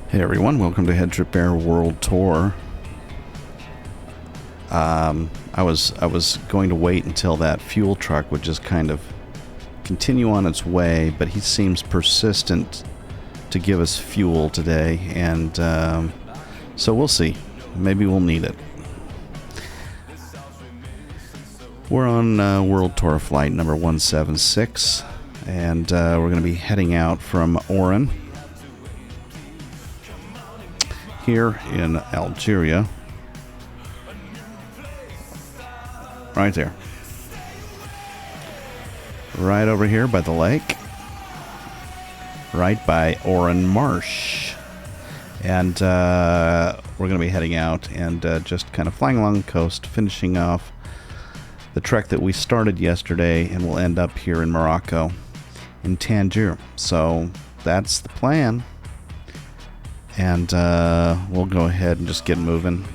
Hey everyone, welcome to HeadTrip Air World Tour. I was going to wait until that fuel truck would just kind of continue on its way, but he seems persistent to give us fuel today, and so we'll see. Maybe we'll need it. We're on World Tour flight number 176, and we're going to be heading out from Oran here in Algeria. Right there. Right over here by the lake. Right by Oran Marsh. And we're going to be heading out and just kind of flying along the coast, finishing off the trek that we started yesterday, and we'll end up here in Morocco, in Tangier. So that's the plan. And we'll go ahead and just get moving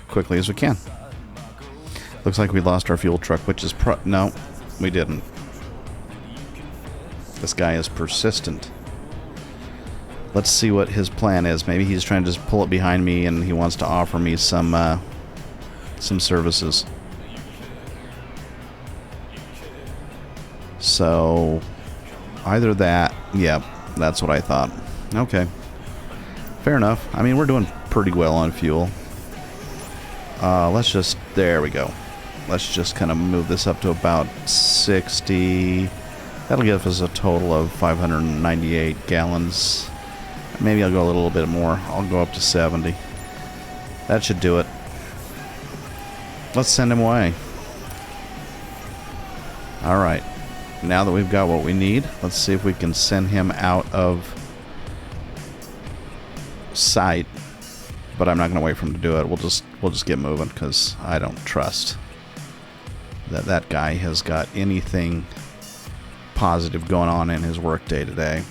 quickly as we can. Looks like we lost our fuel truck, which is no, we didn't. This guy is persistent. Let's see what his plan is. Maybe he's trying to just pull it behind me and he wants to offer me some services. So either that, yeah, that's what I thought. Okay. Fair enough. I mean, we're doing pretty well on fuel. There we go. Let's just kind of move this up to about 60. That'll give us a total of 598 gallons. Maybe I'll go a little bit more. I'll go up to 70. That should do it. Let's send him away. Alright. Now that we've got what we need, let's see if we can send him out of sight, but I'm not going to wait for him to do it. We'll just get moving, because I don't trust that guy has got anything positive going on in his work day today.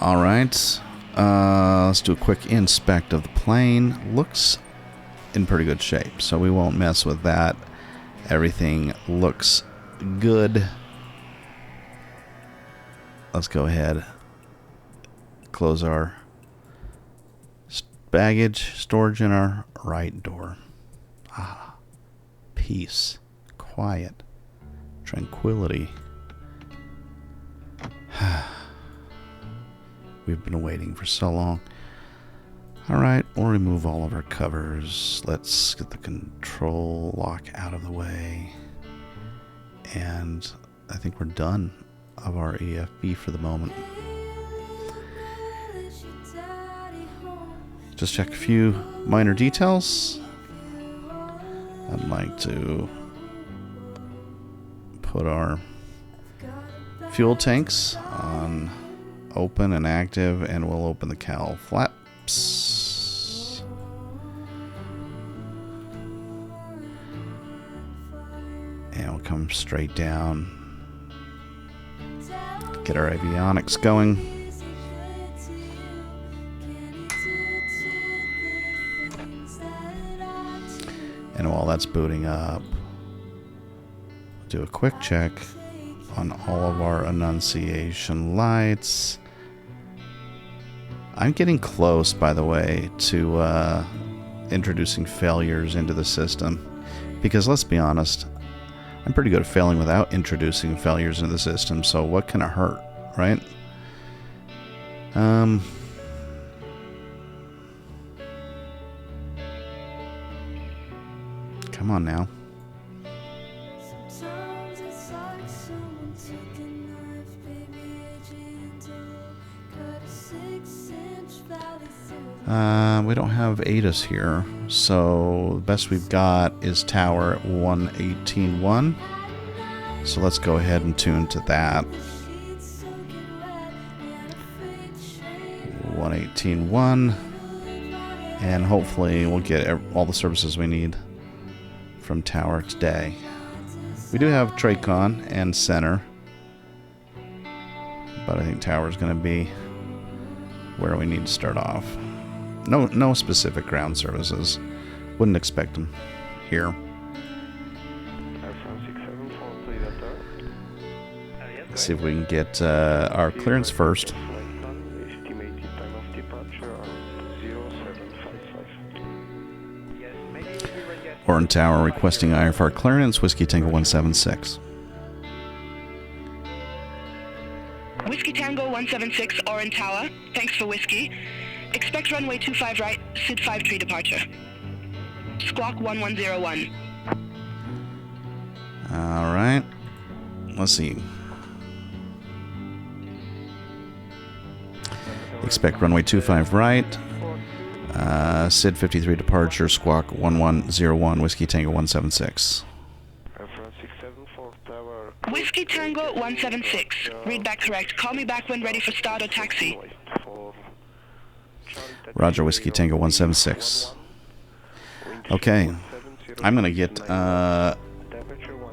All right, let's do a quick inspect of the plane. Looks in pretty good shape, so we won't mess with that. Everything looks good. Let's go ahead. Close our baggage storage in our right door. Ah, peace, quiet, tranquility. We've been waiting for so long. Alright, we'll remove all of our covers. Let's get the control lock out of the way. And I think we're done of our EFB for the moment. Just check a few minor details. I'd like to put our fuel tanks on open and active, and we'll open the cowl flaps. And we'll come straight down. Get our avionics going. And while that's booting up, do a quick check on all of our annunciation lights. I'm getting close, by the way, to introducing failures into the system. Because let's be honest, I'm pretty good at failing without introducing failures into the system, so what can it hurt, right? Come on now. We don't have ATIS here, so the best we've got is tower at 118.1. So let's go ahead and tune to that. 118.1, and hopefully we'll get all the services we need from tower today. We do have Tracon and center, but I think tower's going to be where we need to start off. No specific ground services. Wouldn't expect them here. Let's see if we can get our clearance first. Orin Tower requesting IFR clearance, Whiskey Tango 176. Whiskey Tango 176, Orin Tower. Thanks for Whiskey. Expect runway 25 right, SID 53 departure. Squawk 1101. Alright. Let's see. Expect runway 25 right. SID 53 departure, squawk 1101, Whiskey Tango 176. Whiskey Tango 176. Read back correct. Call me back when ready for start or taxi. Roger, Whiskey Tango 176. Okay. I'm going to get our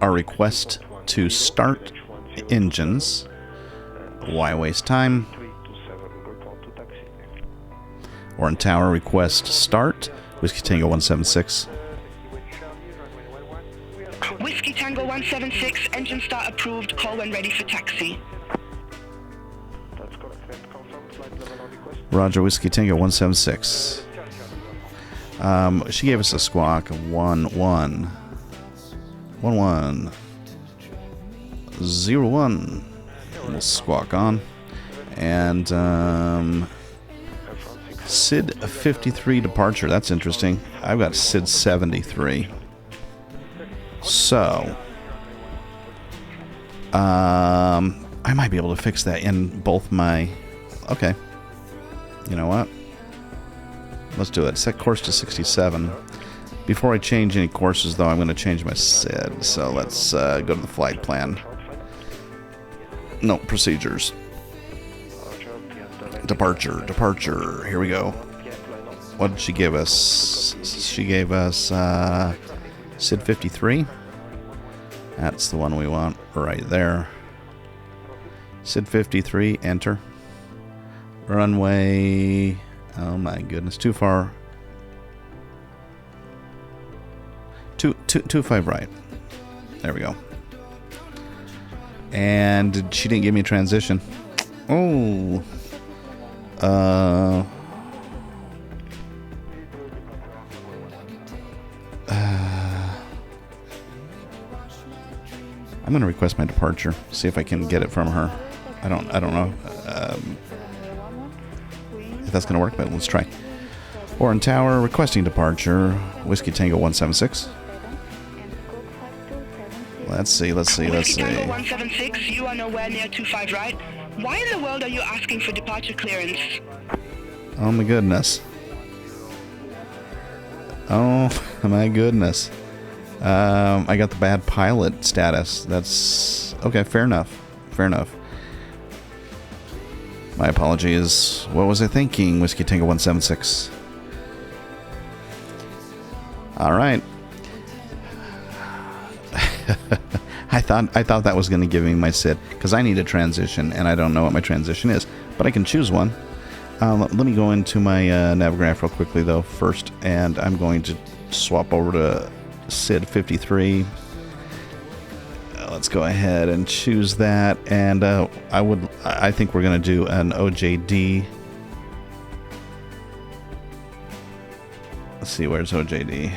request to start engines. Why waste time? Orin Tower request start. Whiskey Tango 176. Whiskey Tango 176, engine start approved. Call when ready for taxi. Roger, Whiskey Tango 176. She gave us a squawk of 1101. We'll squawk on. And SID 53 departure. That's interesting. I've got SID 73. So, I might be able to fix that in both my... Okay. You know what? Let's do it. Set course to 67. Before I change any courses, though, I'm going to change my SID. So let's go to the flight plan. No, procedures. Departure. Here we go. What did she give us? She gave us SID 53. That's the one we want right there. SID 53, enter. Runway... Oh my goodness, too far. 25 right. There we go. And she didn't give me a transition. Oh... I'm gonna request my departure. See if I can get it from her. I don't know if that's gonna work, but let's try. Orin Tower requesting departure. Whiskey Tango 176. Let's see. Whiskey Tango 176, you are nowhere near 25 right. Why in the world are you asking for departure clearance? Oh my goodness. Oh my goodness. I got the bad pilot status. That's... Okay, fair enough. My apologies. What was I thinking? Whiskey Tango 176. Alright. I thought that was going to give me my SID, because I need a transition, and I don't know what my transition is. But I can choose one. Let me go into my Navigraph real quickly, though, first. And I'm going to swap over to SID 53. Let's go ahead and choose that. And I think we're going to do an OJD. Let's see, where's OJD?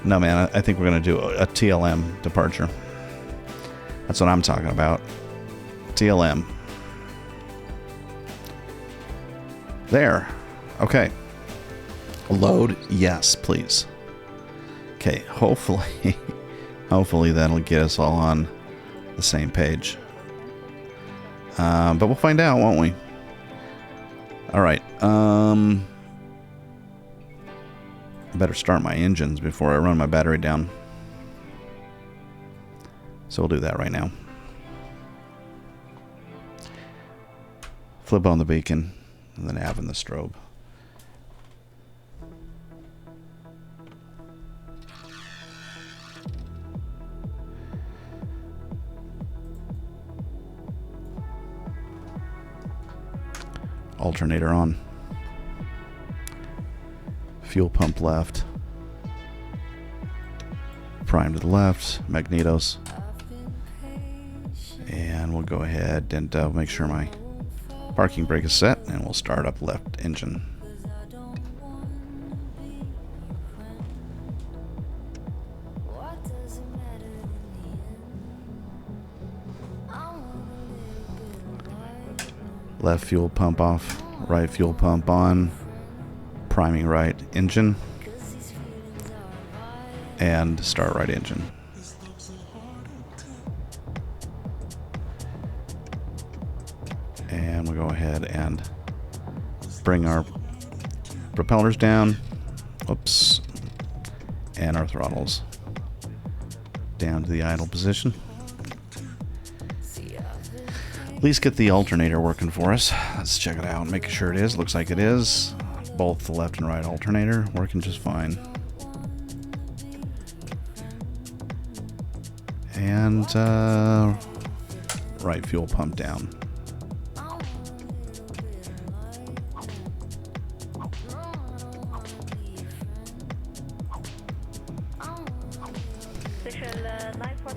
No, man, I think we're going to do a TLM departure. That's what I'm talking about. TLM. There. Okay. Load, yes, please. Okay, hopefully that'll get us all on the same page. But we'll find out, won't we? Alright, better start my engines before I run my battery down. So we'll do that right now. Flip on the beacon, and the nav and the strobe. Alternator on. Fuel pump left. Prime to the left. Magnetos. And we'll go ahead and make sure my parking brake is set, and we'll start up left engine. Left fuel pump off, right fuel pump on, priming right engine, and start right engine. And we'll go ahead and bring our propellers down, oops, and our throttles down to the idle position. At least get the alternator working for us. Let's check it out, make sure it is. Looks like it is. Both the left and right alternator working just fine. And right fuel pump down.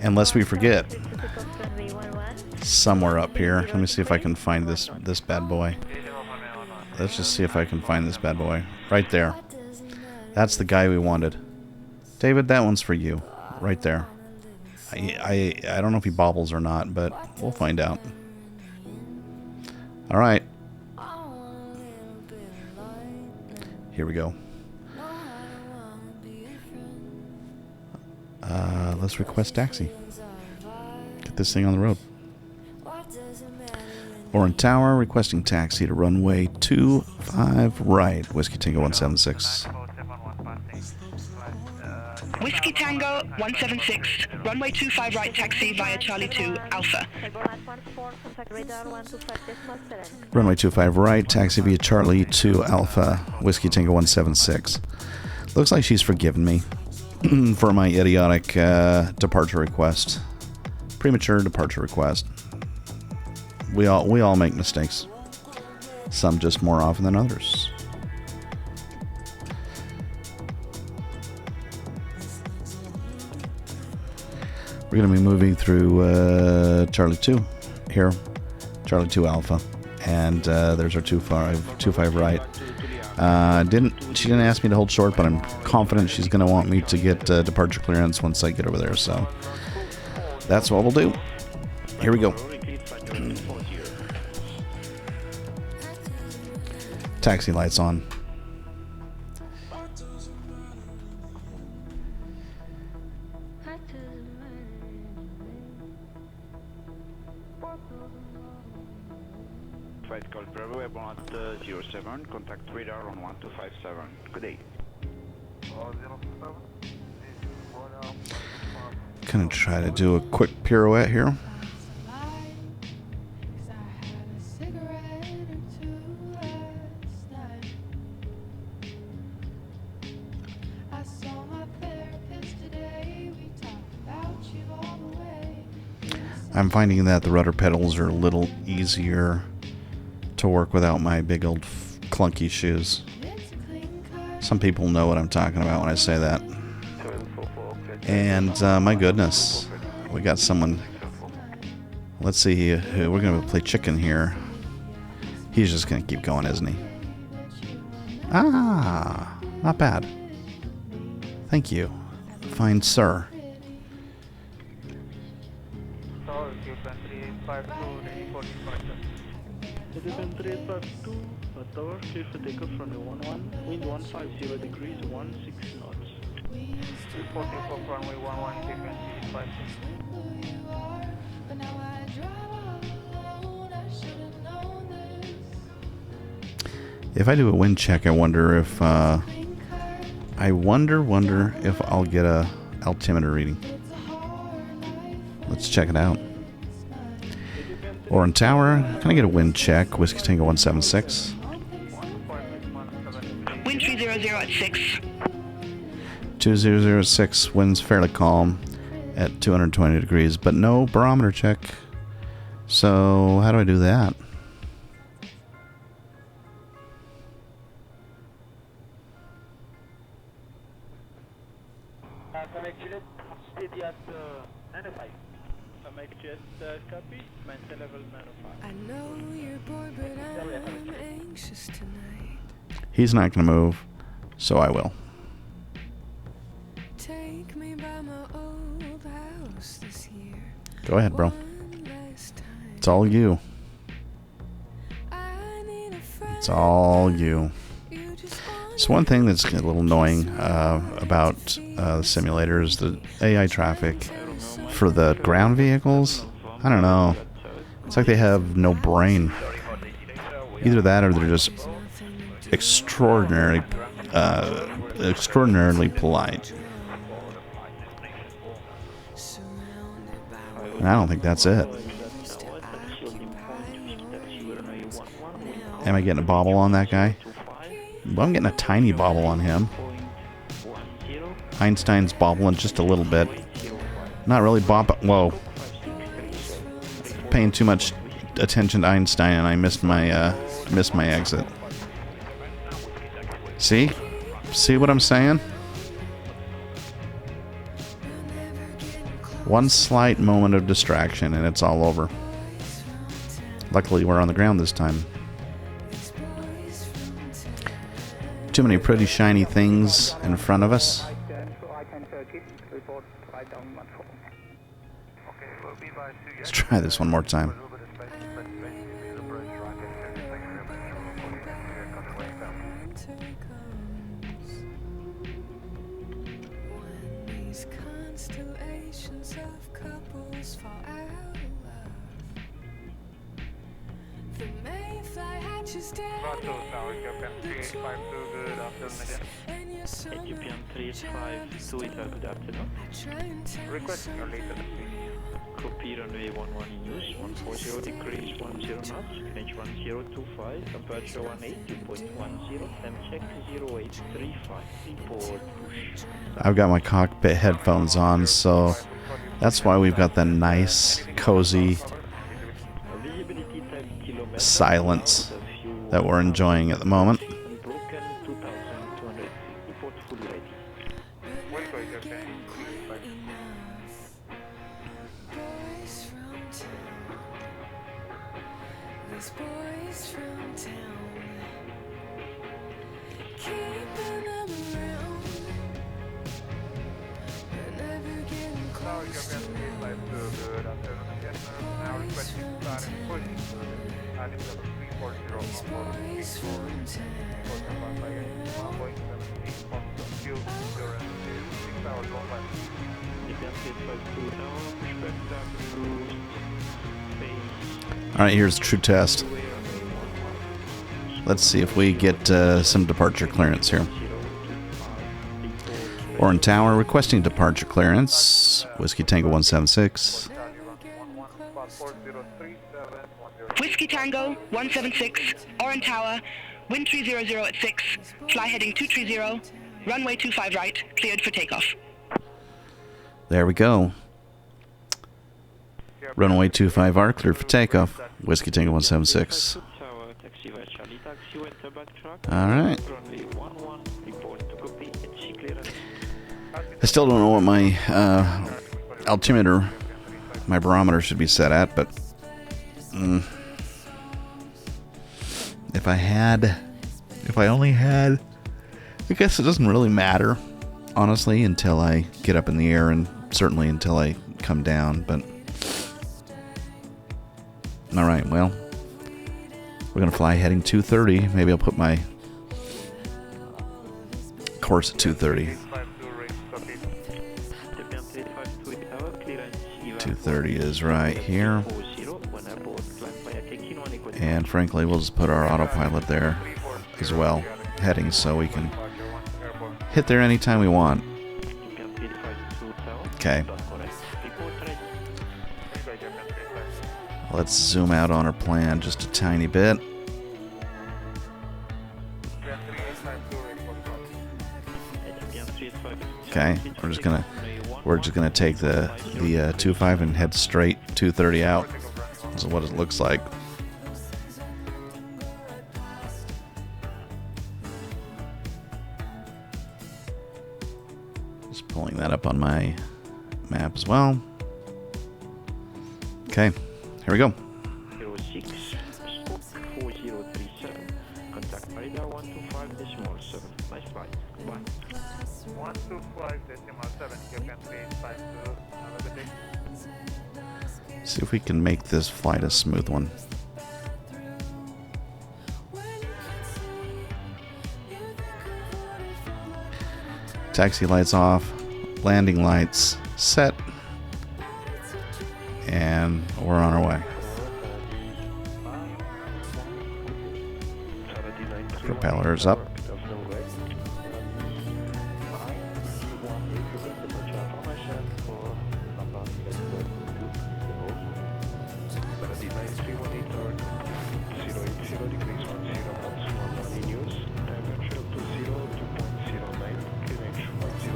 Unless we forget somewhere up here. Let me see if I can find this bad boy. Let's just see if I can find this bad boy. Right there. That's the guy we wanted. David, that one's for you. Right there. I don't know if he bobbles or not, but we'll find out. Alright. Here we go. Let's request taxi. Get this thing on the road. Orin Tower, requesting taxi to runway 25 right, Whiskey Tango 176. Whiskey Tango 176, runway 25 right taxi via Charlie 2 Alpha. Runway 25 right, taxi via Charlie 2 Alpha, Whiskey Tango 176. Looks like she's forgiven me for my idiotic departure request. Premature departure request. We all make mistakes. Some just more often than others. We're going to be moving through Charlie 2 here, Charlie 2 Alpha, and there's our 25 right. She didn't ask me to hold short, but I'm confident she's going to want me to get departure clearance once I get over there. So that's what we'll do. Here we go. Taxi lights on. Flight call Bravo about 07, contact radar on 1257. Good day. Gonna try to do a quick pirouette here. I'm finding that the rudder pedals are a little easier to work without my big old clunky shoes. Some people know what I'm talking about when I say that. And my goodness, we got someone. Let's see who we're gonna play chicken here. He's just gonna keep going, isn't he? Ah, not bad. Thank you, fine sir. Tower, clear for takeoff from the 11, wind 150 degrees, 16 knots. 244 runway 11, frequency 56. If I do a wind check, I wonder if I wonder if I'll get a altimeter reading. Let's check it out. Orin Tower, can I get a wind check? Whiskey Tango 176. Wind 300 at 6. 2006, wind's fairly calm at 220 degrees, but no barometer check. So how do I do that? Connect jet, steady at 95. Make jet copy, maintain level 905. I know you're bored, but I'm anxious tonight. He's not going to move, so I will. Take me by my old house this year. Go ahead, bro. One last time. It's all you. I need a friend. It's all you. You just want So one thing that's a little annoying about the simulator is the AI traffic for the ground vehicles. I don't know. It's like they have no brain. Either that or they're just extraordinarily polite. surrounded by And I don't think that's it. ways to occupy your Am I getting a bobble on that guy? Well, I'm getting a tiny bobble on him. Einstein's bobbling just a little bit. Not really whoa. Paying too much attention to Einstein and I missed my exit. See? See what I'm saying? One slight moment of distraction and it's all over. Luckily we're on the ground this time. Too many pretty shiny things in front of us. I can search it, report right down 14. Okay, we'll be by Let's try this one more time. winter comes. When these constellations of couples fall out of love. The mayfly hatches down and you're so Ethiopian 352, good afternoon. I try and tell Requesting your latest Copy runway 11 in use, 140 degrees, 10 knots, range 1025, temperature 182.10, time check 0835, report push. I've got my cockpit headphones on, so that's why we've got the nice, cozy Visibility 10 kilometers. silence that we're enjoying at the moment. Unbroken 2200, report fully ready. Boys from town. These boys from town. Keeping them around. But never getting close to me. Boys from town. These boys from town. Ethiopian 352 now, push back down to space. Alright, here's true test. Let's see if we get some departure clearance here. Orin Tower requesting departure clearance. Whiskey Tango 176. Whiskey Tango 176, Oran Tower, wind 300 at 6, fly heading 230, runway 25 right, cleared for takeoff. There we go. Runway 25R cleared for takeoff. Whiskey Tango 176. Tower, taxi via Charlie, taxi, enter backtrack. Alright. Runway 11, report to copy, HC clearance. I still don't know what my altimeter, my barometer should be set at, but if I only had, I guess it doesn't really matter, honestly, until I get up in the air and certainly until I come down, but alright, well, we're going to fly heading 230. Maybe I'll put my course at 230. 230 is right here. And frankly, we'll just put our autopilot there as well, heading so we can hit there anytime we want. Okay. Let's zoom out on our plan just a tiny bit. Okay, we're just gonna take the 25 and head straight 230 out. This is what it looks like. Just Pulling that up on my map as well. Okay, here we go. 06, 4037. Contact radar 125.7. Nice flight. Bye. 125.7, you can please find to another day. See if we can make this flight a smooth one. Taxi lights off, landing lights set, and we're on our way. Propellers up.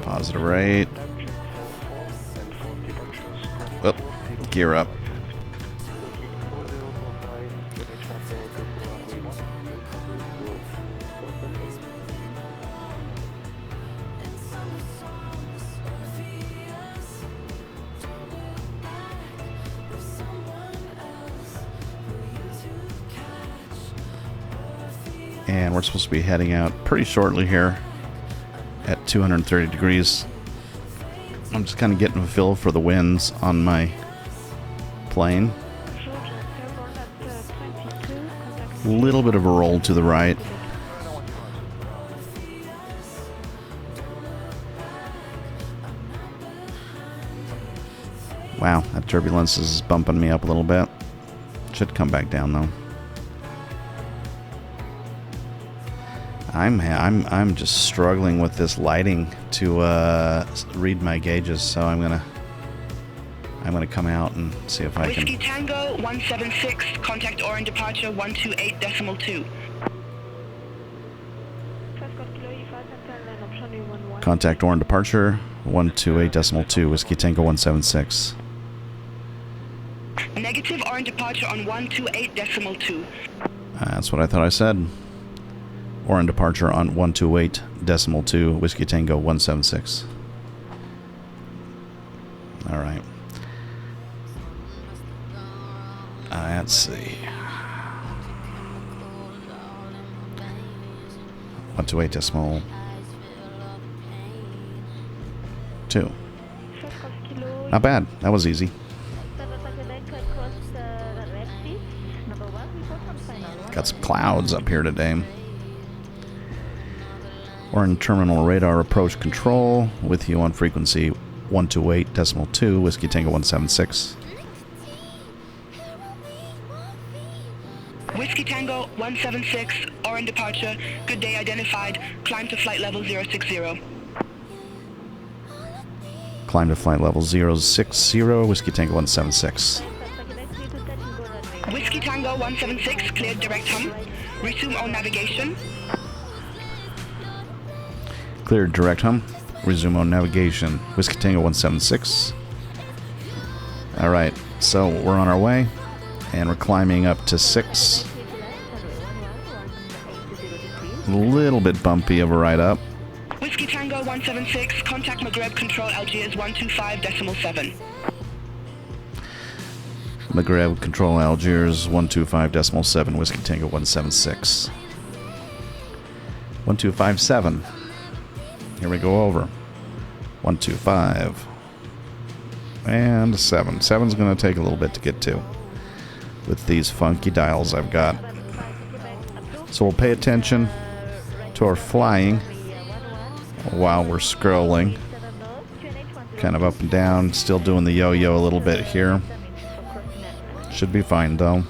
Positive rate. Oh, gear up. And we're supposed to be heading out pretty shortly here at 230 degrees. I'm just kind of getting a feel for the winds on my plane. A little bit of a roll to the right. Wow, that turbulence is bumping me up a little bit. Should come back down though. I'm just struggling with this lighting to read my gauges, so I'm gonna come out and see if I can. Whiskey Tango 176, contact Oran departure 128.2. Contact Oran departure 128.2, Whiskey Tango 176. Negative Oran departure on 128.2. That's what I thought I said. Oran departure on 128.2, Whiskey Tango 176. Alright. Let's see. 128.2. Not bad. That was easy. Got some clouds up here today. Oran terminal radar approach control with you on frequency 128.2, Whiskey Tango 176. Whiskey Tango 176, Oran departure, good day identified, climb to flight level 060. Climb to flight level 060, Whiskey Tango 176. Whiskey Tango 176, cleared direct hum. Resume on navigation. Cleared direct hum. Resume on navigation. Whiskey Tango 176. Alright, so we're on our way. And we're climbing up to 6. A little bit bumpy of a ride up. Whiskey Tango 176, contact Maghreb Control Algiers 125.7. Maghreb Control Algiers 125.7, Whiskey Tango 176. 1257. Here we go over. 125. And 7. 7's going to take a little bit to get to with these funky dials I've got. So we'll pay attention to our flying while we're scrolling. Kind of up and down, still doing the yo-yo a little bit here. Should be fine though.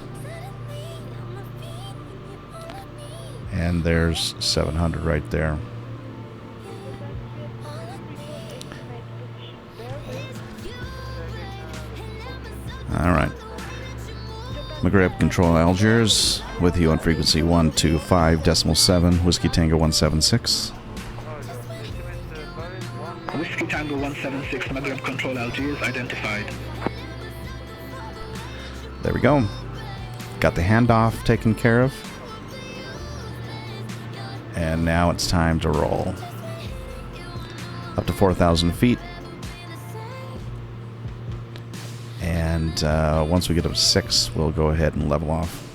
And there's 700 right there. Alright. Maghreb Control Algiers with you on frequency 125.7, Whiskey Tango 176. Whiskey Tango 176, Maghreb Control Algiers identified. There we go. Got the handoff taken care of. And now it's time to roll. Up to 4,000 feet. And once we get up to 6, we'll go ahead and level off.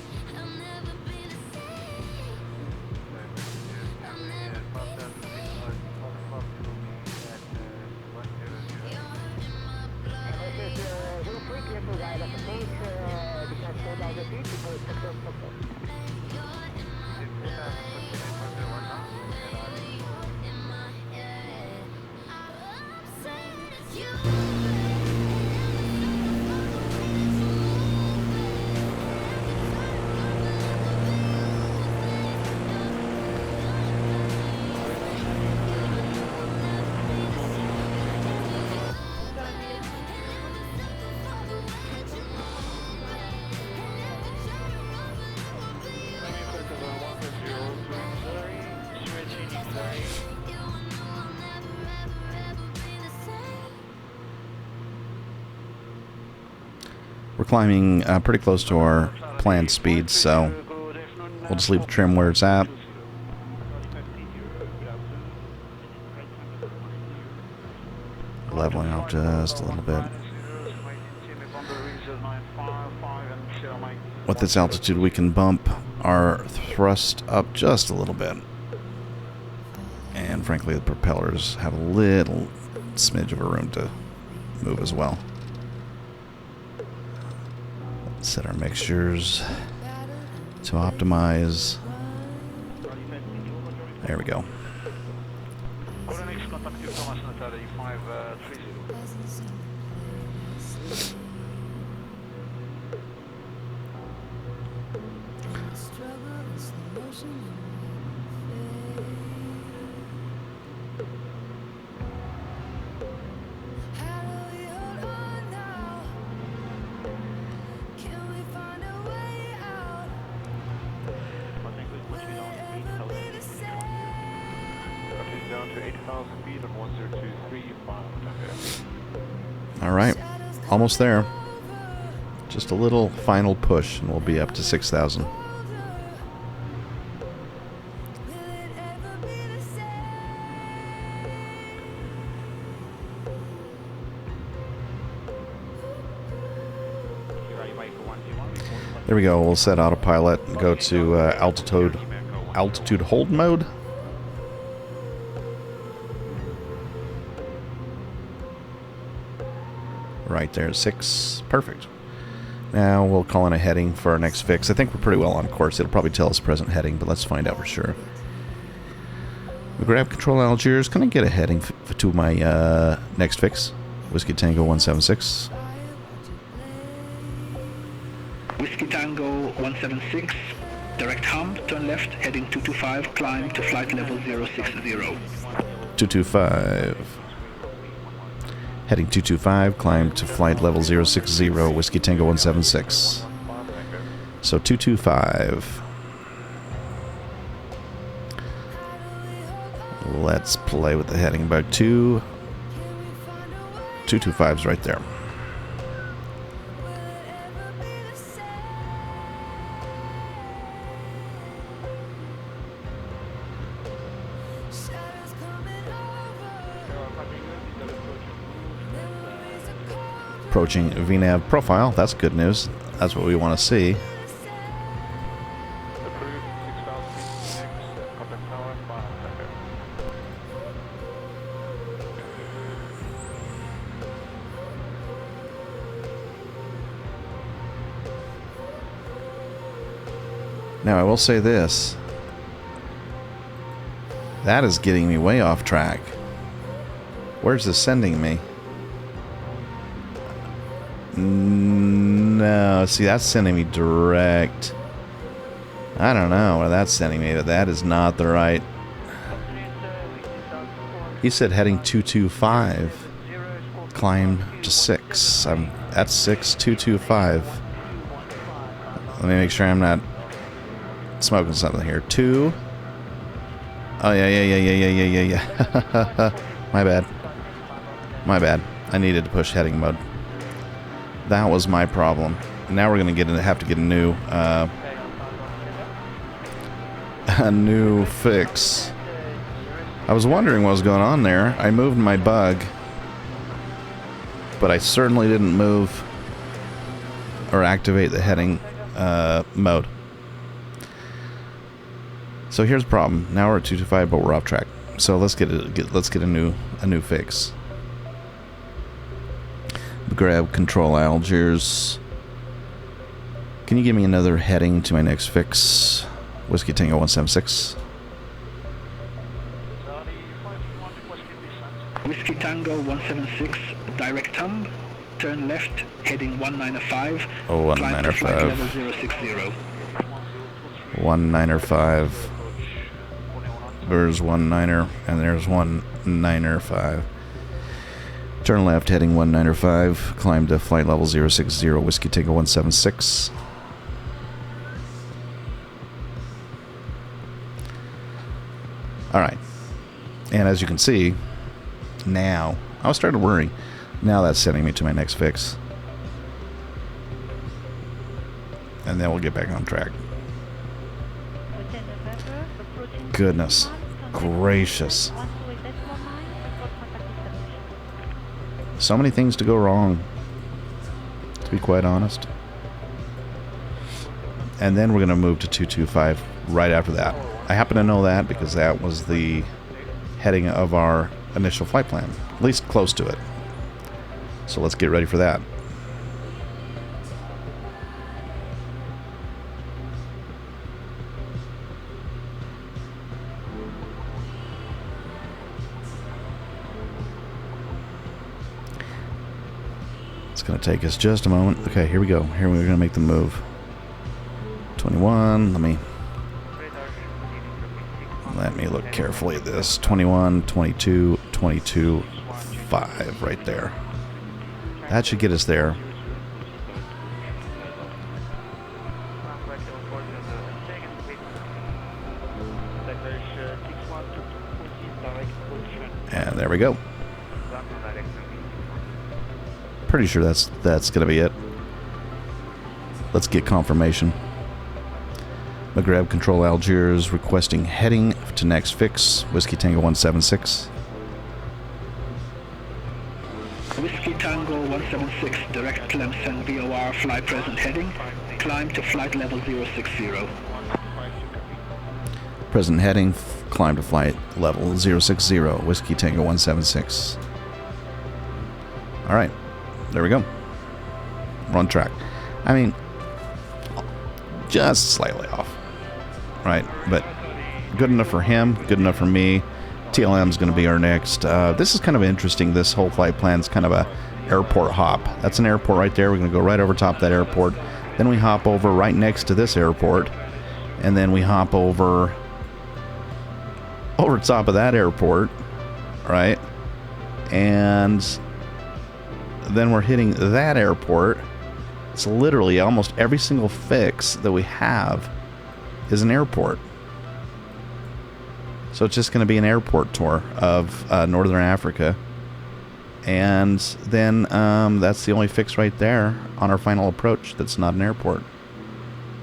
We're climbing pretty close to our planned speed, so we'll just leave the trim where it's at. Leveling off just a little bit. With this altitude, we can bump our thrust up just a little bit. And frankly, the propellers have a little smidge of a room to move as well. Set our mixtures to optimize. There we go. Alright, almost there. Just a little final push and we'll be up to 6,000. There we go, we'll set autopilot and go to altitude hold mode. Right there, 6. Perfect. Now we'll call in a heading for our next fix. I think we're pretty well on course. It'll probably tell us present heading, but let's find out for sure. We grab Control Algiers. Can I get a heading to my next fix? Whiskey Tango 176. Whiskey Tango 176, direct hump, turn left, heading 225, climb to flight level 060. 225. Heading 225, climb to flight level 060, Whiskey Tango 176. So 225. Let's play with the heading about 225's right there. Approaching VNAV profile. That's good news. That's what we want to see. Now I will say this. That is getting me way off track. Where's this sending me? No, see, that's sending me direct. I don't know where that's sending me, but that is not the right. He said heading 225, climb to 6. I'm at 6, 225. Let me make sure I'm not smoking something here. 2. Oh yeah. My bad. I needed to push heading mode. That was my problem. Now we're gonna have to get a new fix. I was wondering what was going on there. I moved my bug, but I certainly didn't move or activate the heading mode. So here's the problem. Now we're at 225, but we're off track. So let's get a new fix. Grab Control Algiers. Can you give me another heading to my next fix? Whiskey Tango 176. Whiskey Tango 176, direct hump, turn left, heading 195. Oh, 195. Climb to flight level 060. 195. There's 19er, and there's 195. Turn left, heading 195. Climb to flight level 060. Whiskey Tango 176. Alright. And as you can see, now, I was starting to worry. Now that's sending me to my next fix. And then we'll get back on track. Goodness gracious. So many things to go wrong, to be quite honest. And then we're going to move to 225 right after that. I happen to know that because that was the heading of our initial flight plan, at least close to it. So let's get ready for that. It's going to take us just a moment. Okay, here we go. Here we're going to make the move. 21, let me look carefully at this. 21, 22, 22, 5 right there. That should get us there. And there we go. Pretty sure that's going to be it. Let's get confirmation. Maghreb Control Algiers requesting heading to next fix. Whiskey Tango 176. Whiskey Tango 176, direct Tlemcen VOR, fly present heading. Climb to flight level 060. Present heading, climb to flight level 060. Whiskey Tango 176. Alright, there we go. We're on track. I mean, just slightly off. Right, but good enough for him, good enough for me. TLM is going to be our next. This is kind of interesting. This whole flight plan is kind of a airport hop. That's an airport right there. We're going to go right over top of that airport. Then we hop over right next to this airport. And then we hop over top of that airport. Right? And then we're hitting that airport. It's literally almost every single fix that we have is an airport. So it's just going to be an airport tour of Northern Africa. And then that's the only fix right there on our final approach that's not an airport.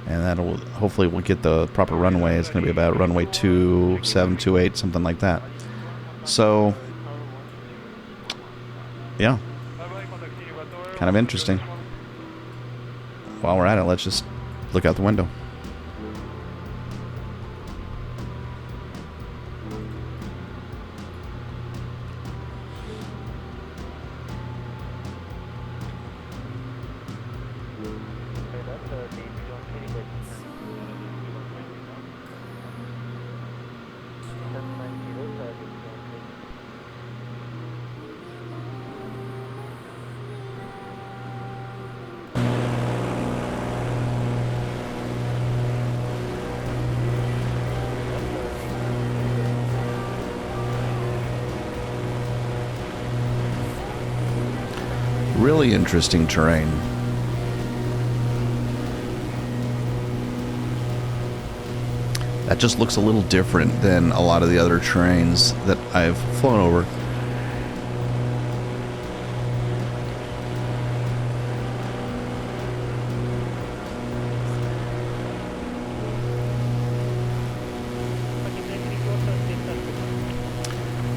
And that'll hopefully we'll get the proper runway. It's going to be about runway 27, 28, something like that. So, yeah. Kind of interesting. While we're at it, let's just look out the window. Really interesting terrain. That just looks a little different than a lot of the other terrains that I've flown over.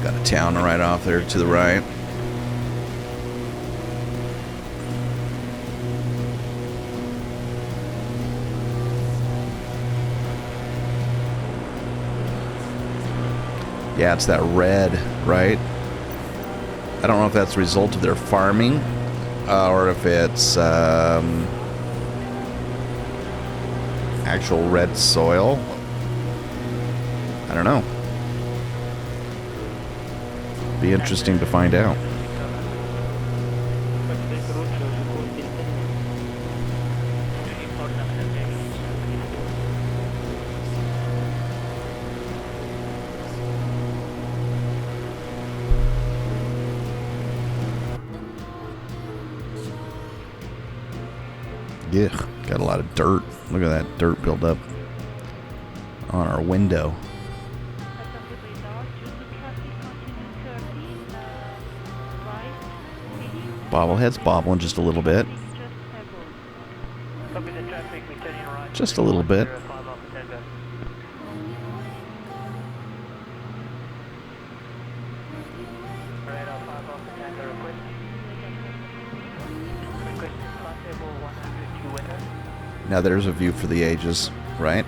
Got a town right off there to the right. Yeah, it's that red, right? I don't know if that's a result of their farming or if it's actual red soil. I don't know. Be interesting to find out. Yeah, got a lot of dirt. Look at that dirt build up on our window. Bobblehead's bobbling just a little bit. Just a little bit. Now there's a view for the ages, right?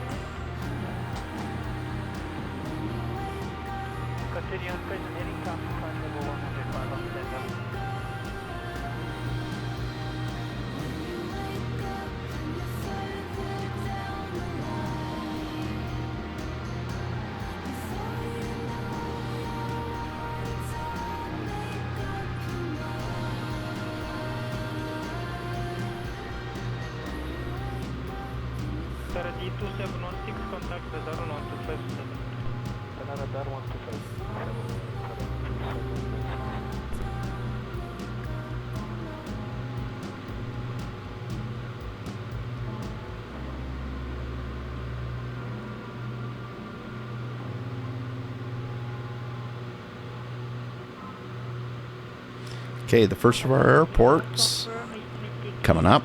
D2716, contact the Dar 1257. Another Dar 125. Okay, the first of our airports coming up.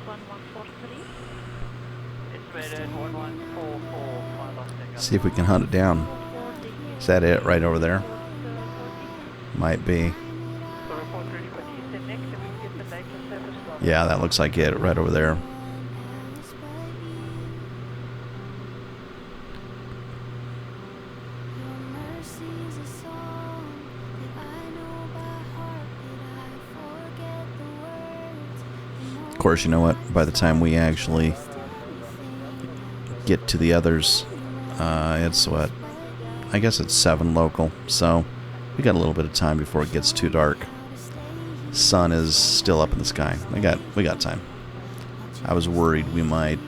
See if we can hunt it down. Is that it right over there? Might be. Yeah, that looks like it right over there. Of course, you know what? By the time we actually get to the others, it's what? I guess it's 7 local, so we got a little bit of time before it gets too dark. Sun is still up in the sky. We got time. I was worried we might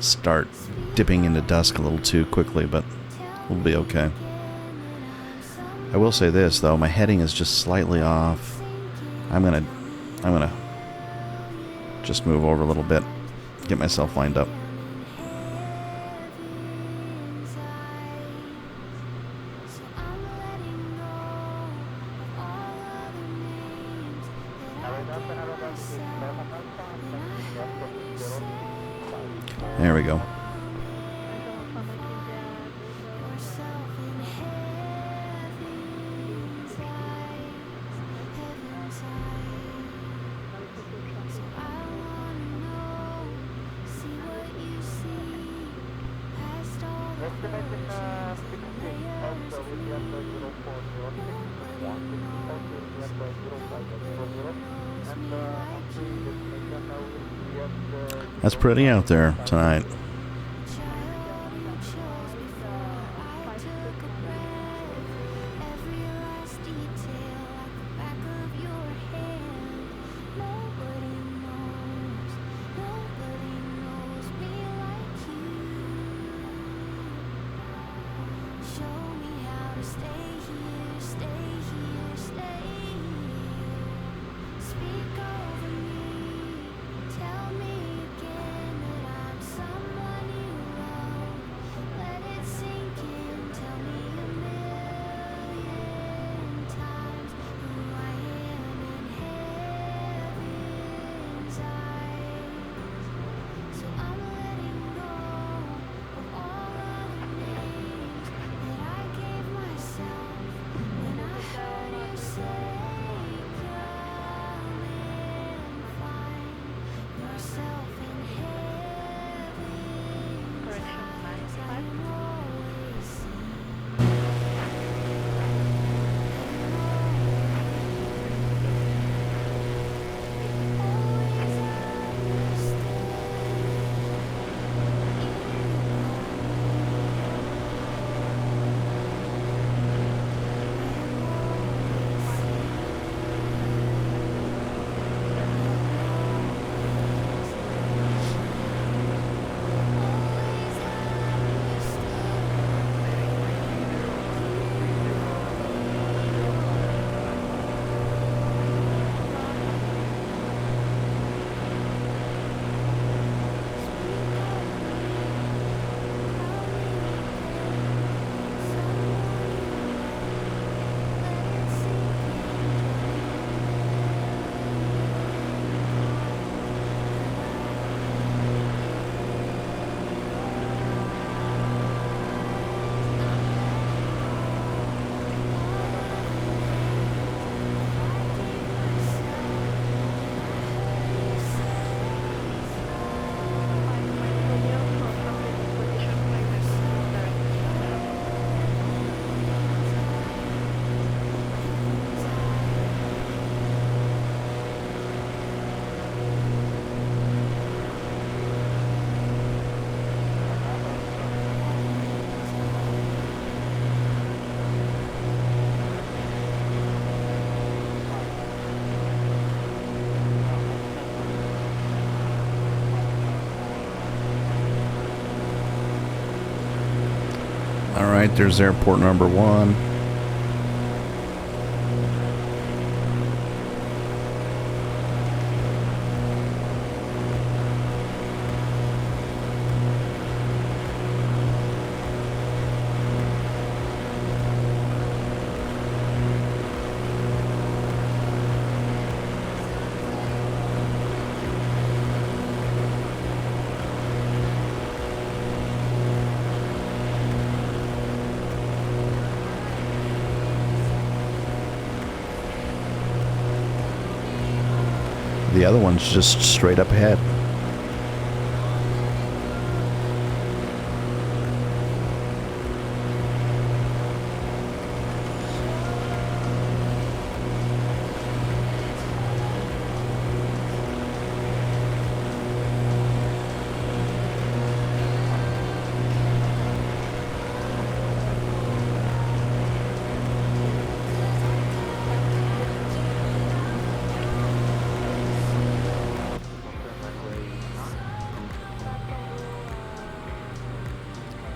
start dipping into dusk a little too quickly, but we'll be okay. I will say this though, my heading is just slightly off. I'm gonna just move over a little bit, get myself lined up. There we go. That's pretty out there tonight. Speak over me, tell me again that I'm someone Alright, there's airport number 1. The other one's just straight up ahead.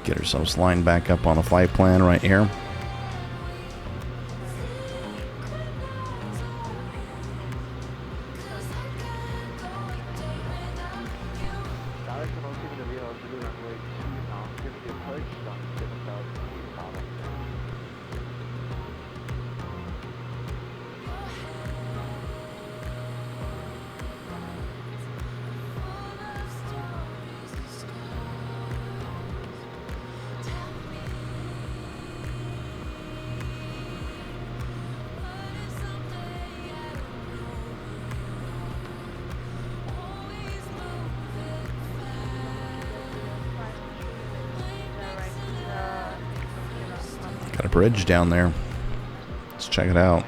Get ourselves lined back up on the flight plan right here. Got a bridge down there. Let's check it out.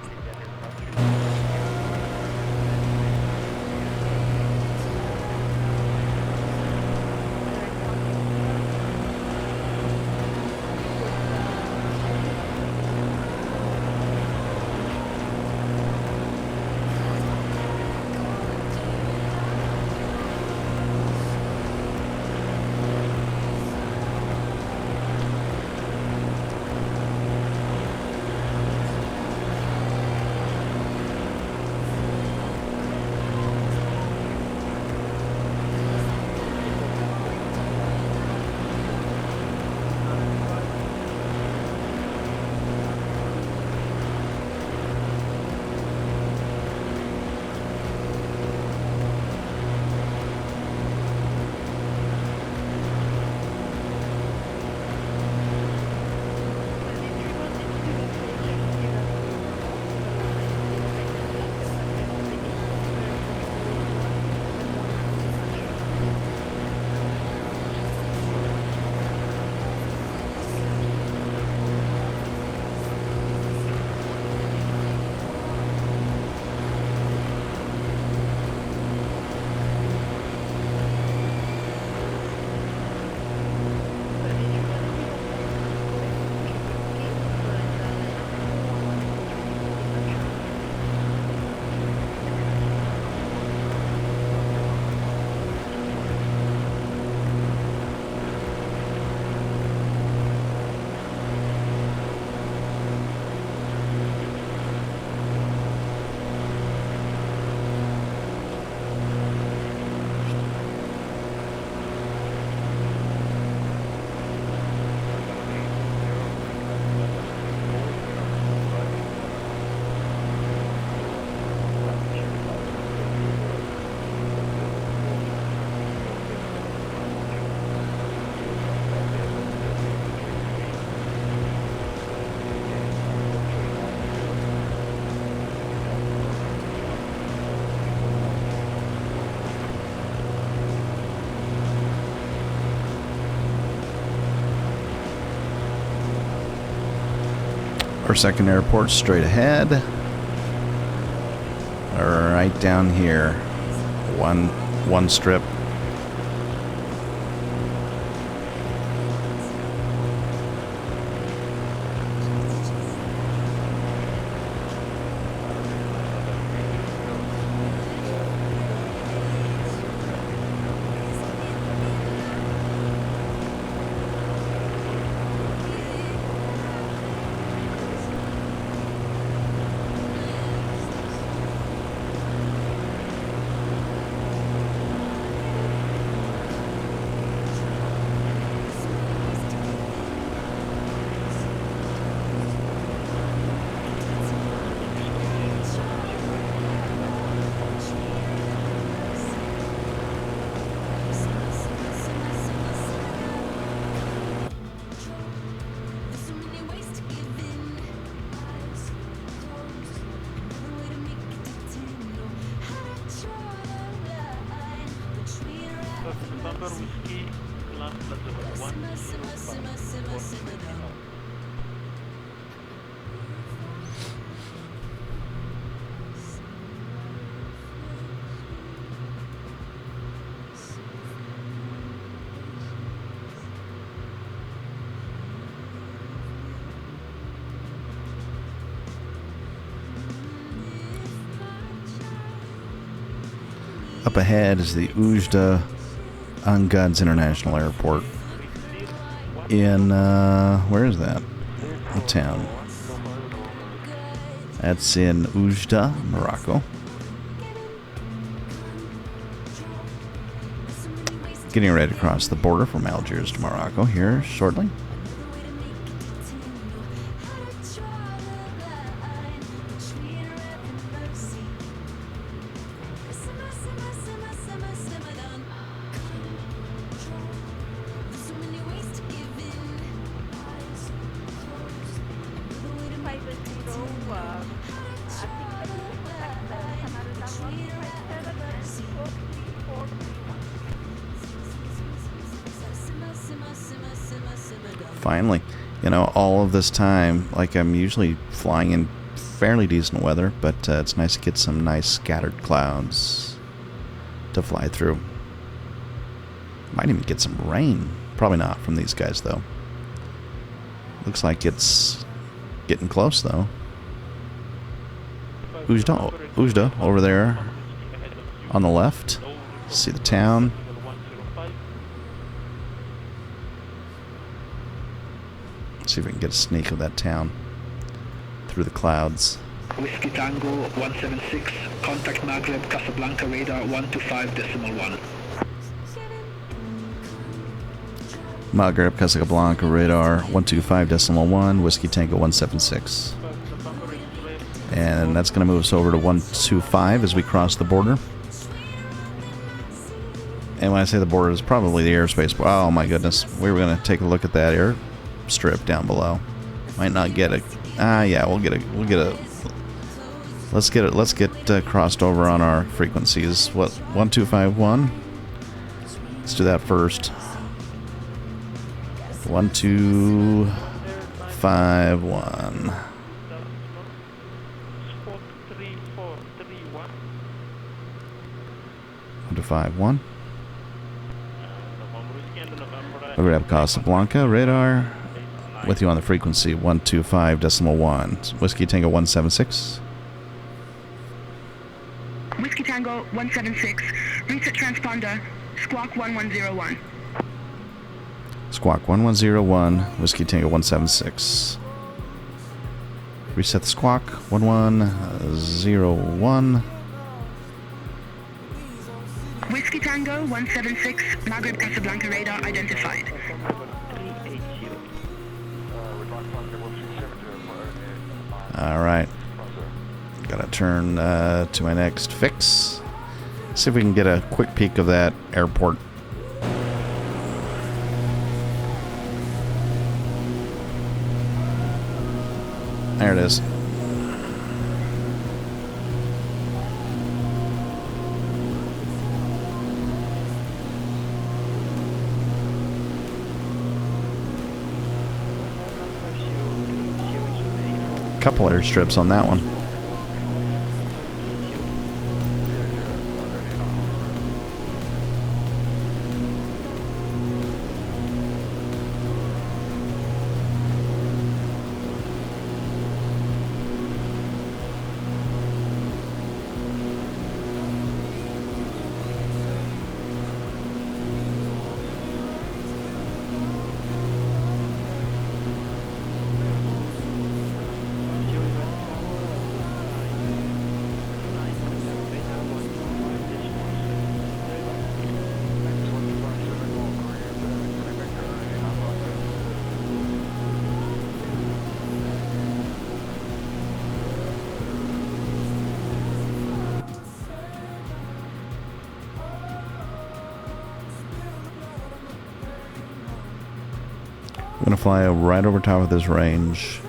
Our second airport straight ahead. Right down here. One strip. November Whiskey, climb flight level 105. Up ahead is the Ujda Angads International Airport in, where is that? What town? That's in Ujda, Morocco. Getting ready to cross the border from Algiers to Morocco here shortly. Finally, you know, all of this time, like I'm usually flying in fairly decent weather, but it's nice to get some nice scattered clouds to fly through. Might even get some rain. Probably not from these guys, though. Looks like it's getting close, though. Ujda over there on the left. See the town. See if we can get a sneak of that town through the clouds. Whiskey Tango 176, contact Maghreb Casablanca radar 125.1. Maghreb Casablanca radar 125.1, Whiskey Tango 176. And that's going to move us over to 125 as we cross the border. And when I say the border, it's probably the airspace. Oh my goodness, we were going to take a look at that airstrip down below. Might not get it. Yeah, we'll get a. Let's get crossed over on our frequencies. What, 1251? Let's do that first. 1251. 1251. We're going to have Casablanca radar with you on the frequency 125.1. Whiskey Tango 176. Whiskey Tango 176, reset transponder, squawk 1101. Squawk 1101, Whiskey Tango 176. Reset the squawk 1101. Whiskey Tango 176, Maghreb Casablanca radar identified. Alright. Gotta turn to my next fix. See if we can get a quick peek of that airport. There it is. Couple airstrips on that one. I'm going to fly right over top of this range.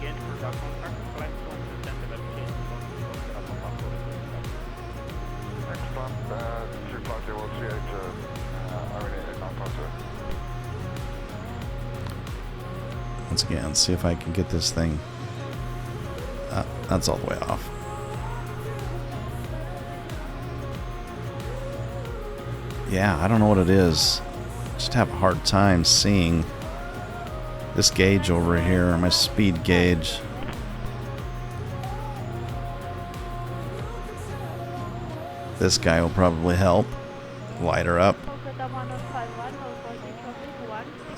again for the contact, climb to the center of the Next stop, 25038, Arena non-positive. Once again, see if I can get this thing. That's all the way off. Yeah, I don't know what it is. Just have a hard time seeing this gauge over here, my speed gauge. This guy will probably help light her up.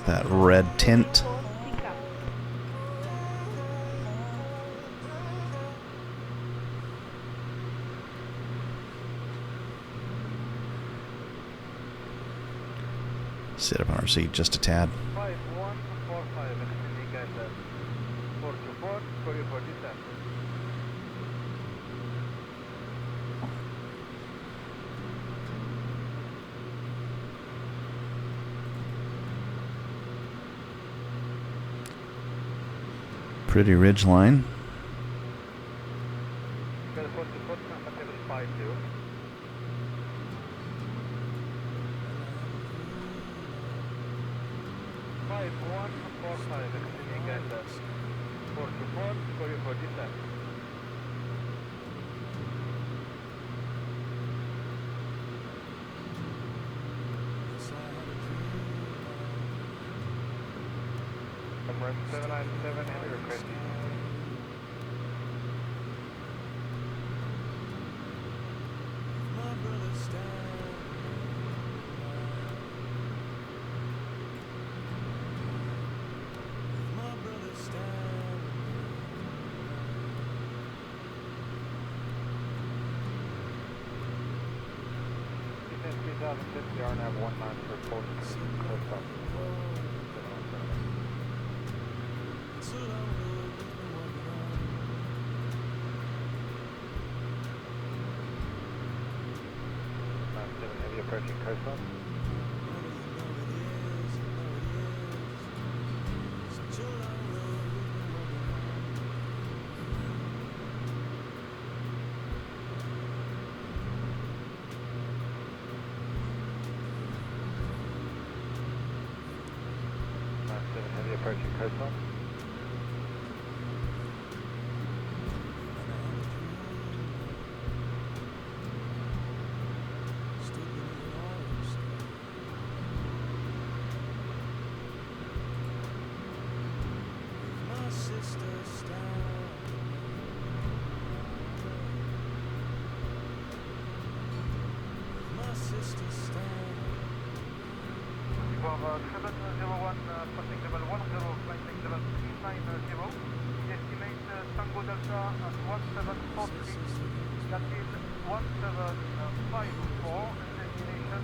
That red tint. Sit up on our seat just a tad. 5145, indicate that 424, for you for descent. Pretty ridge line. 44, compatible 50. 5145, indicate that 424, for you for descent. Number 797, heavy request. Descent 3050, RNAV 19 report, close up. Heavy approaching coastline. Heavy approaching coastline. You have 701, passing level 10, flight level 390. Estimate Tango Delta at 1743. That is 1754 and destination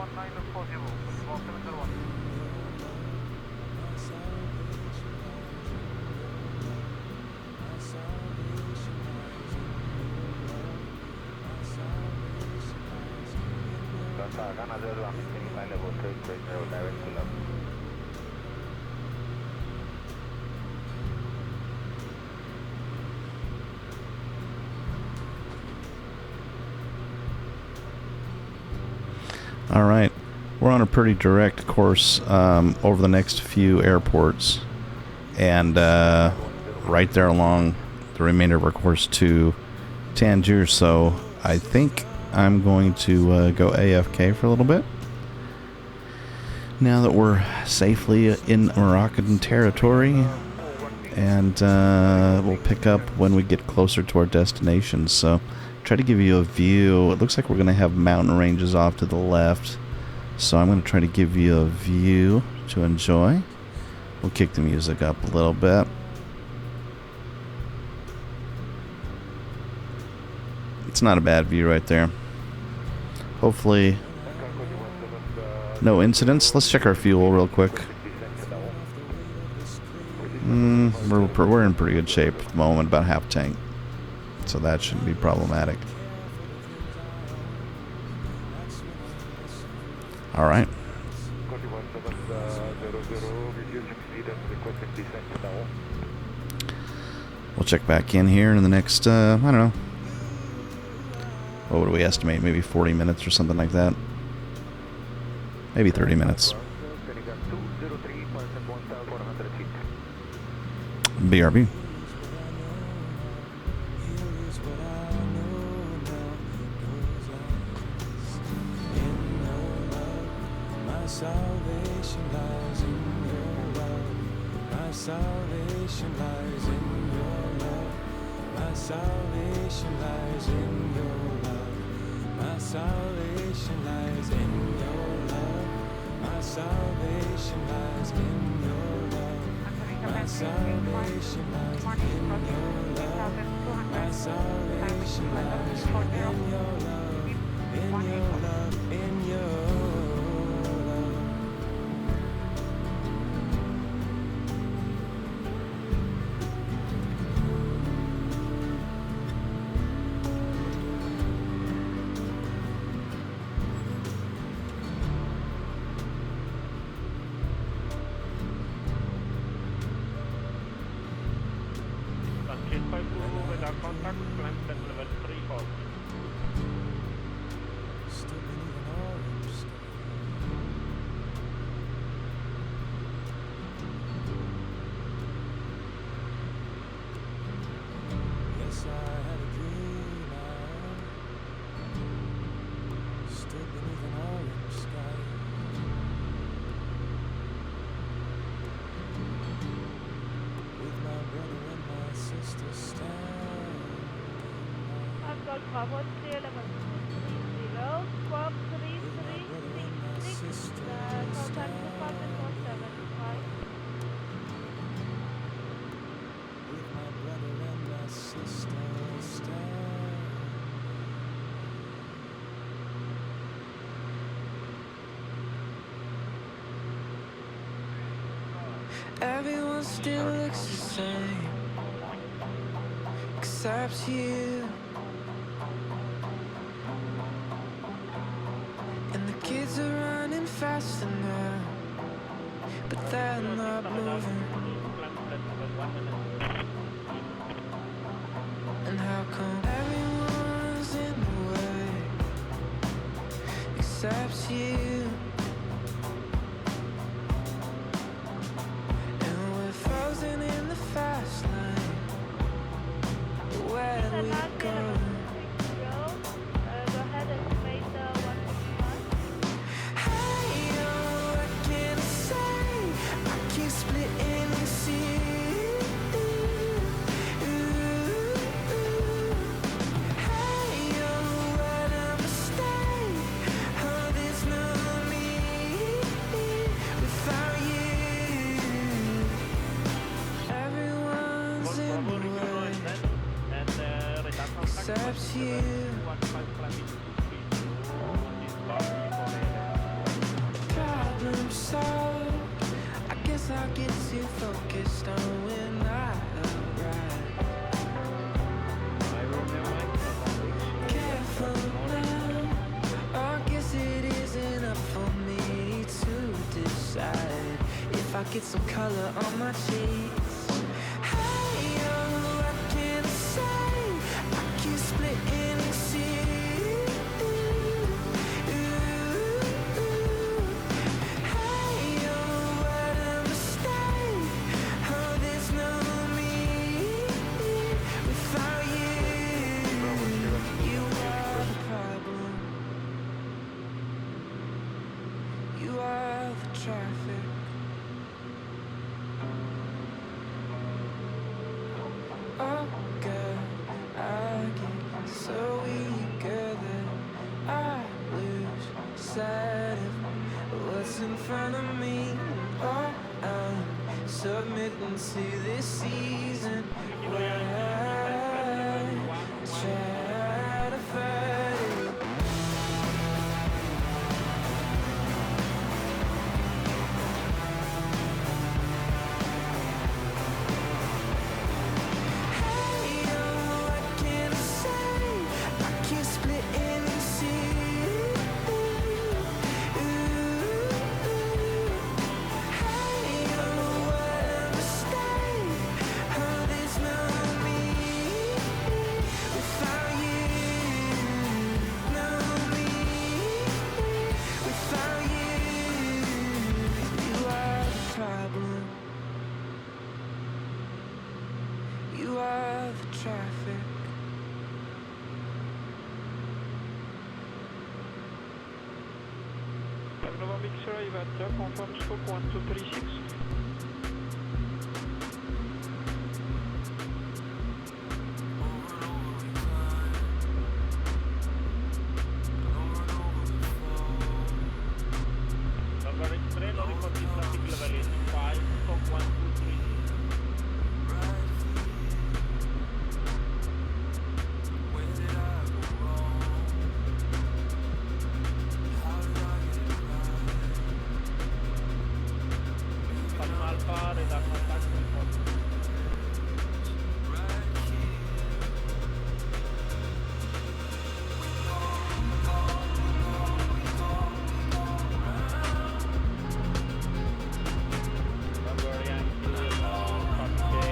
1940. You have 701. Ghana 0, I'm maintaining line level 330, direct to level. All right, we're on a pretty direct course over the next few airports, and right there along the remainder of our course to Tangier. So I think I'm going to go AFK for a little bit. Now that we're safely in Moroccan territory, and we'll pick up when we get closer to our destination. So try to give you a view. It looks like we're going to have mountain ranges off to the left, so I'm going to try to give you a view to enjoy. We'll kick the music up a little bit. It's not a bad view right there. Hopefully no incidents. Let's check our fuel real quick. We're in pretty good shape at the moment, about half tank, so that shouldn't be problematic. All right. We'll check back in here in the next, I don't know. What would we estimate? Maybe 40 minutes or something like that. Maybe 30 minutes. BRB. Salvation lies in your love. My salvation lies in your love. My salvation lies in your love. My salvation lies in your love. My salvation lies in your love. My salvation lies in your love. My salvation lies in your love. In your love, in your love. Contact, climb at level 3 Still beneath an orange sky. Yes, I had a dream. I stood beneath an orange sky. With my brother and my sister standing. Bravo 311 30, swap 3366, contact department 175. With my brother and my sister stand. Everyone still looks the same, except you. Kids are running faster now, but they're not moving. And how come everyone's in the way, except you? And we're frozen in the fast lane. Where do we go? Go ahead and make the 151. Split in and see. Hey, yo, what a mistake. Oh, there's no me without you. Everyone's in the way, except you. Problem solved. I get too focused on when I arrive. Careful now, I guess it isn't up for me to decide if I get some color on my cheeks. Hey, yo, what can I say? I can split in and see. Traffic. Oh God, I get so eager that I lose sight of what's in front of me. Oh, I'm submitting to this season where I try to fight it. Hey, oh, what a mistake. Oh, there's no me traffic. Nova Mixer, Ivata, confirm scope 1236. Number X-ray, no reporting traffic level is 5, scope 1230. Palma Alpha, radar contact report. Number Yankee, contact,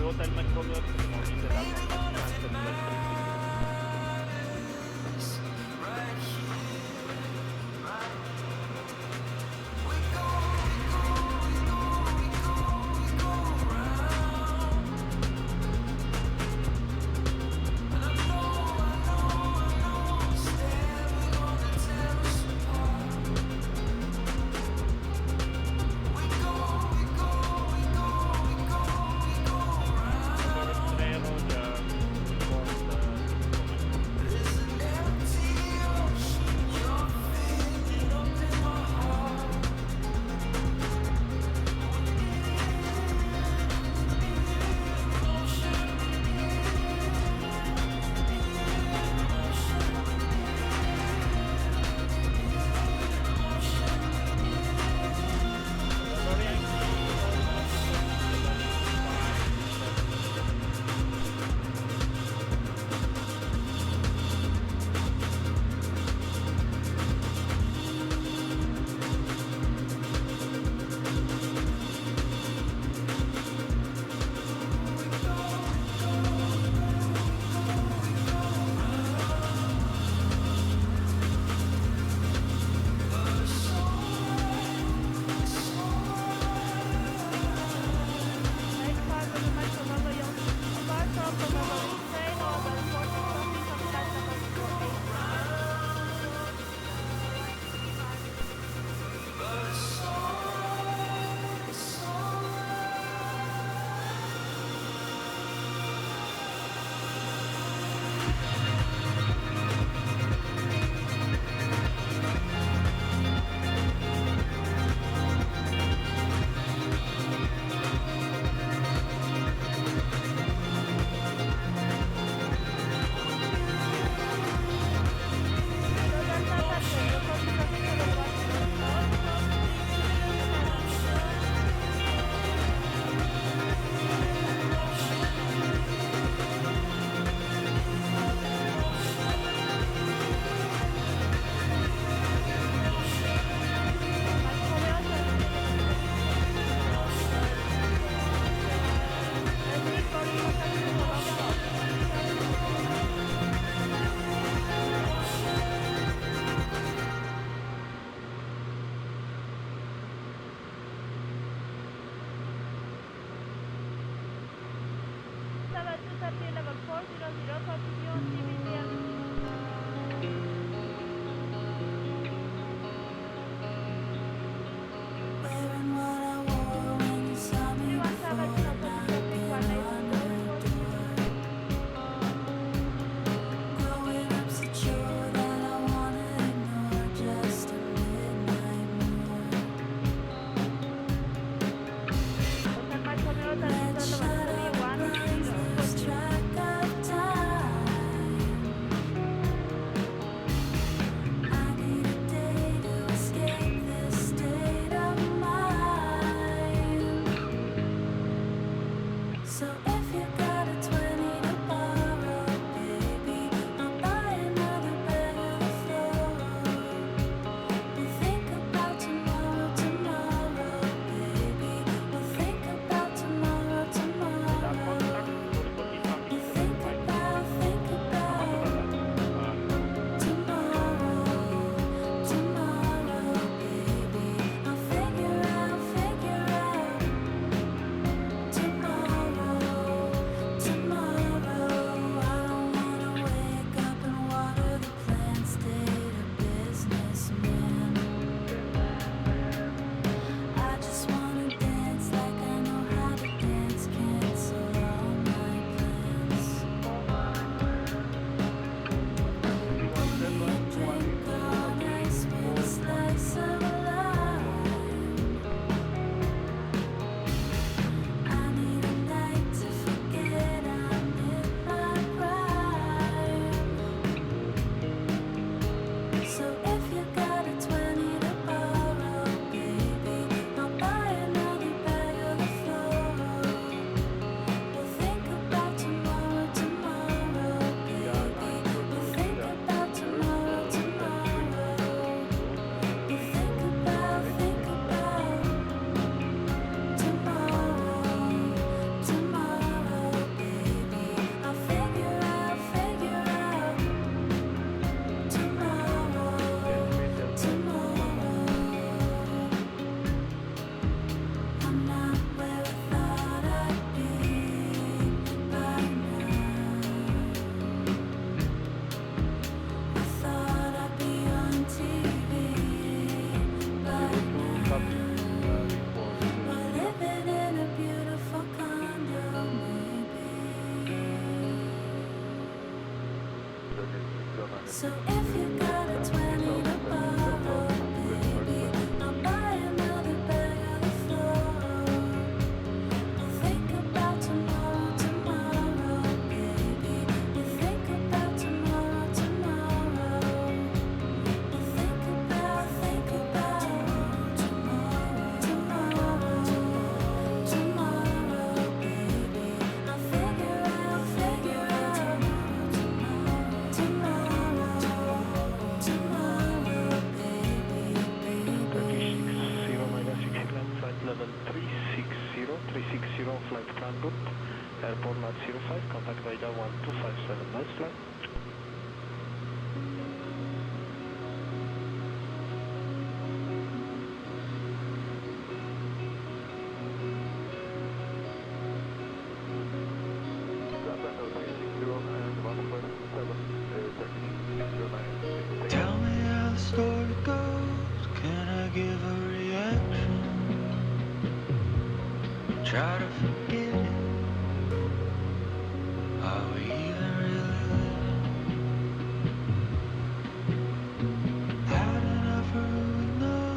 Hotel Metro York, Everyone have a So if you got a 20 to borrow, baby, I'll buy another bag of the floor. We'll think about tomorrow, tomorrow, baby. We'll think about tomorrow, tomorrow. We'll think about tomorrow, tomorrow, tomorrow, baby. I'll figure out tomorrow, tomorrow, baby, baby. Turkish 60 England, flight level 360, flight plan route, airport lot 05, contact radar 1257, nice flight. Tell me how the story goes. Can I give a reaction? Try to forget it. Are we even really living? Had enough for who we know.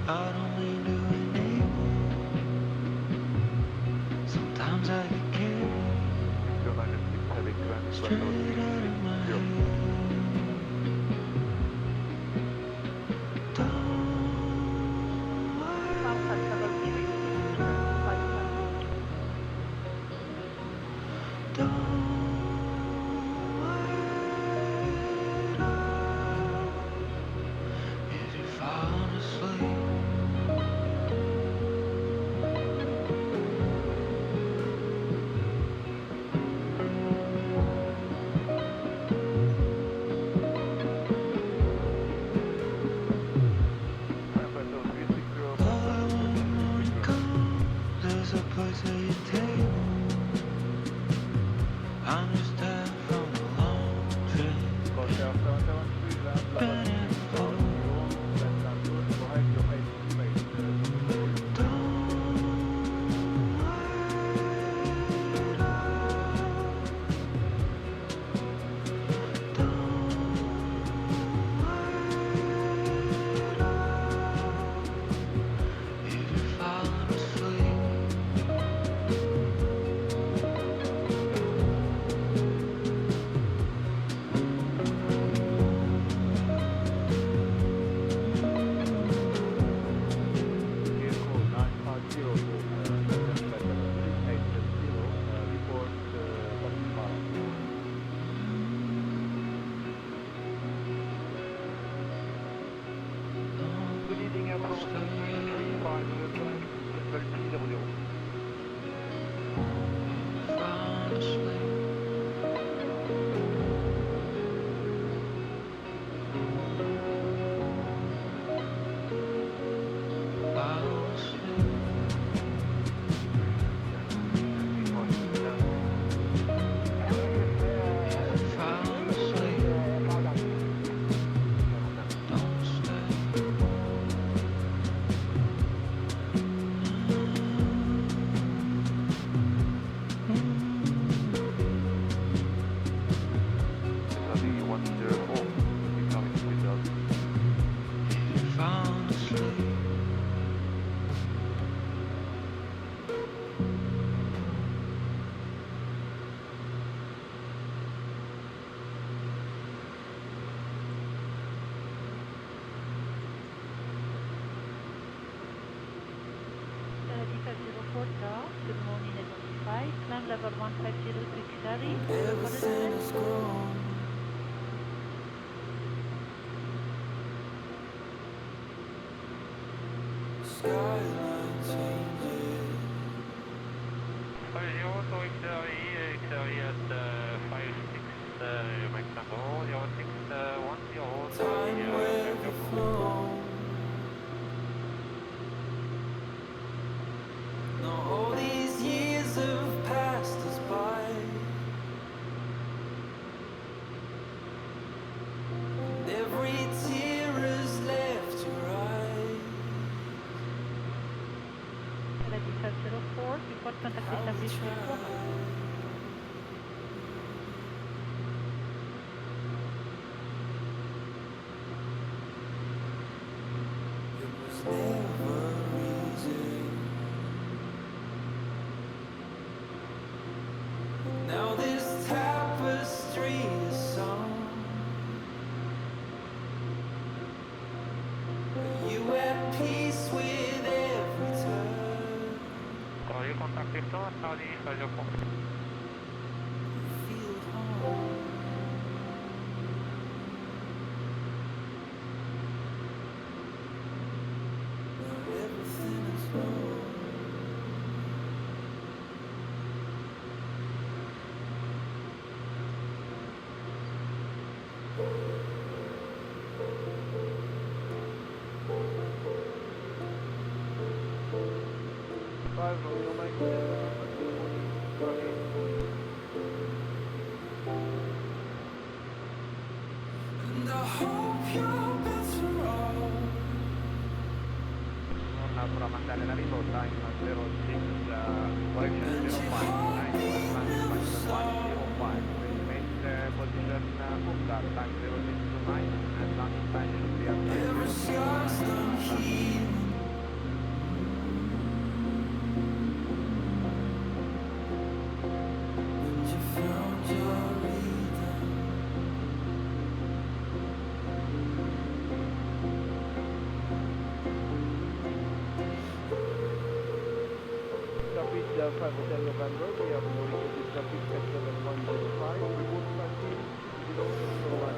I don't mean to enable. Sometimes I get carried straight out of my head. If you're falling asleep, all I want when morning comes, there's a place at your table. I'm just tired from a long trip. Back and forth. If you're falling asleep, Good evening, Airport 335, level T00. falling asleep. Falling asleep. Falling asleep. Don't stay. If you're falling asleep. Decal 04 Tower, good morning, identified. Climb level 150 quick ferry. Everything is grown. Skyline changes. Time will flow. Now all these years have passed us by. And every tear has left your eyes. Decal 04, report contact establishment woman. never easy. Now this tapestry is song. You at peace with every turn. Croyez contacté ça, allez, radio Feel home. Now everything is wrong. And I hope you're better off. Non dovrà mandare la rivolta in 06 correction 05 105 position Kumgar time 0629 and landing time should be at Every scar's done healing. And you found your rhythm. Traffic 5 Hotel November, we are moving to the traffic at 7105, report traffic 001.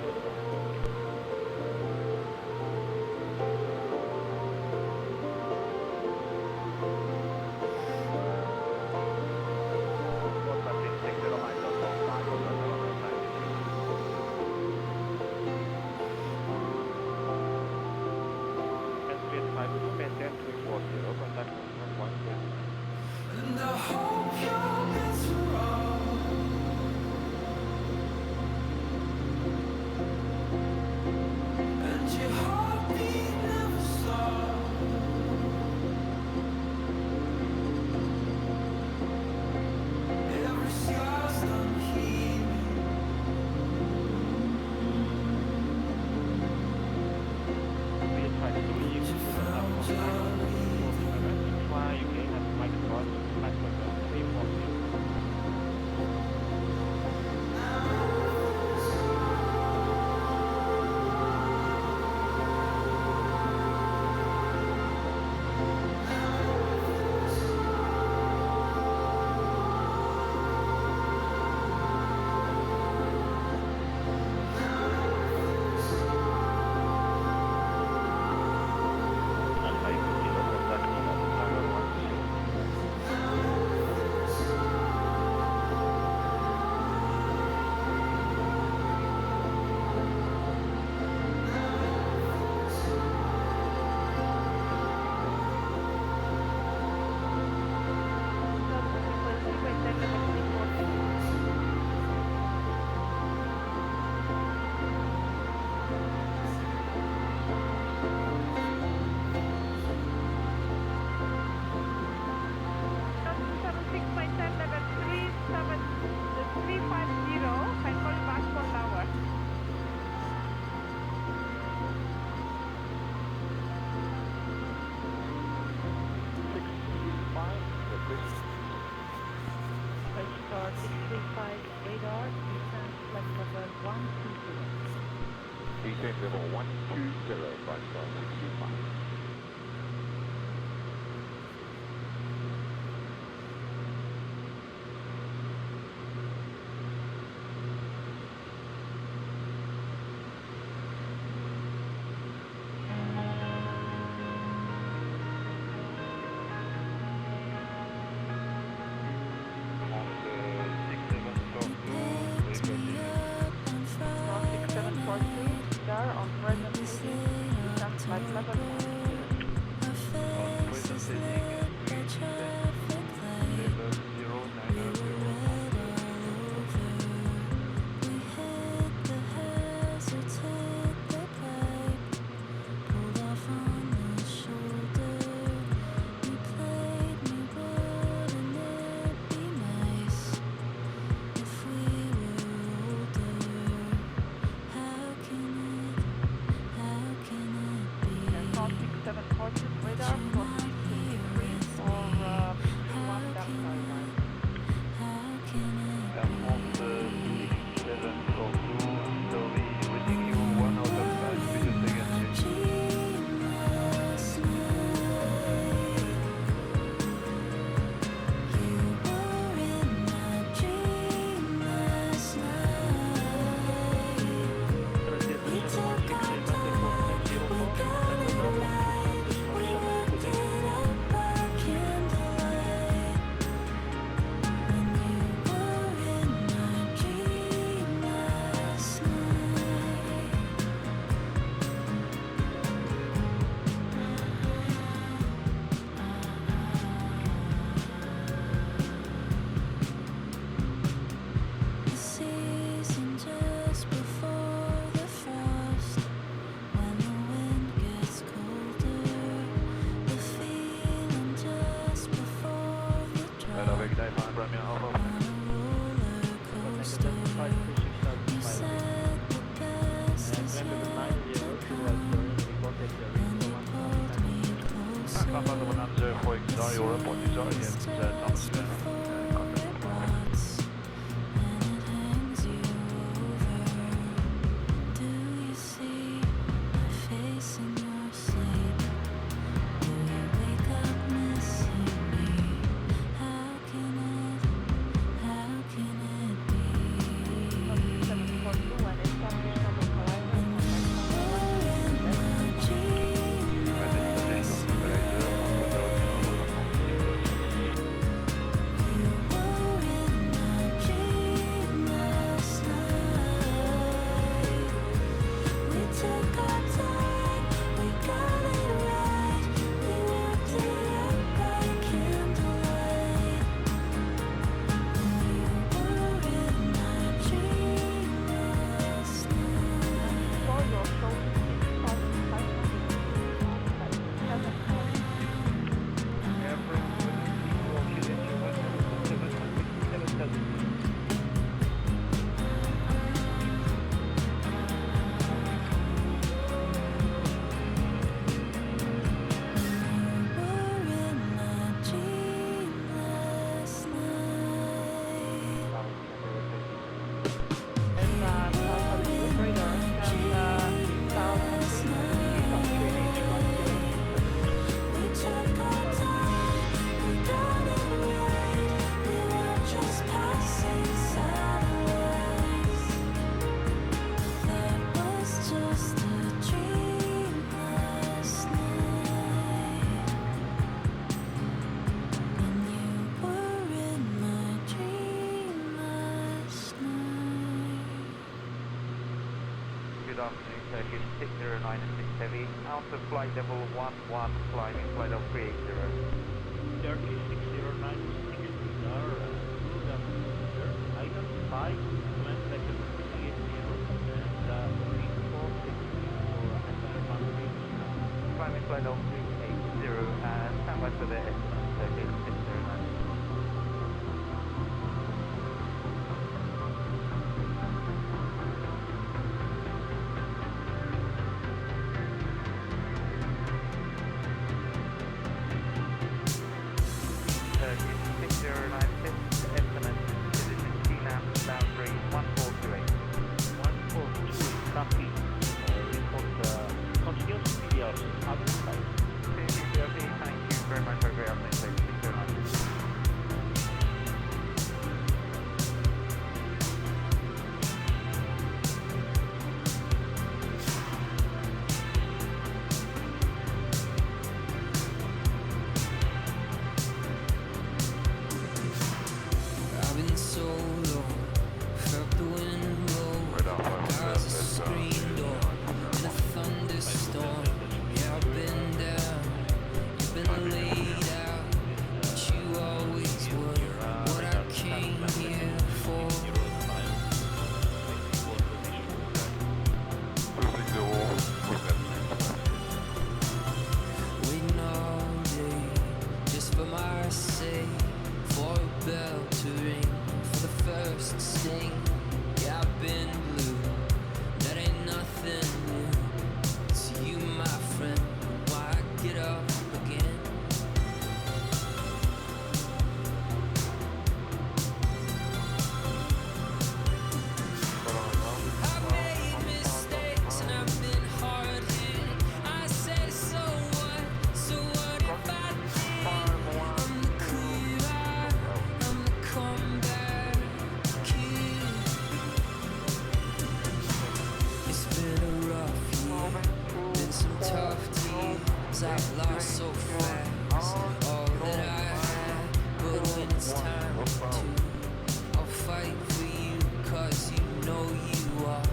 Entry 52, maintain 340, contact 110. And I hope you're better off. And your heartbeat never stops. Every scar's done healing. We try to leave You found your rhythm. try again at Mike Cross, 340. Star 635 radar, descent flight level 120. Descent level 120, 5 star 625. Star 6742, radar on present descent flight level 1. Delta Alpha Zulu radar, Delta South 390, from 3H10. Good afternoon, Turkish 609 and 6 Heavy. Out of flight level 11, climbing flight of 380. Turkey 609 6 good afternoon, sir. Item 5, command vector 380 and read 460 for entire boundary. Climbing flight of 380 and stand by for the estimate, Turkish 609. Turkish 6096, estimate, position TLAM, boundary 1428. 142, copy. Report continuous PRs, other side. Thank you very much for your update, Turkish 609. I've been so low, felt the wind blow, past the screen door, in a thunderstorm. Yeah, I've been down, you've been laid out, but you always were what I came here for. Waiting all day, just for my sake, for a bell to ring, for the first sting. Yeah, I've been blue, that ain't nothing new. To you, my friend, why I get up again? I've made mistakes and I've been hard hit. I say, so what? So what if I did? I'm the clear eye, I'm the comeback kid. It's been a rough year, been some tough tears. I've lost so fast all that I had, but when it's time to, I'll fight for you, 'cause you know you are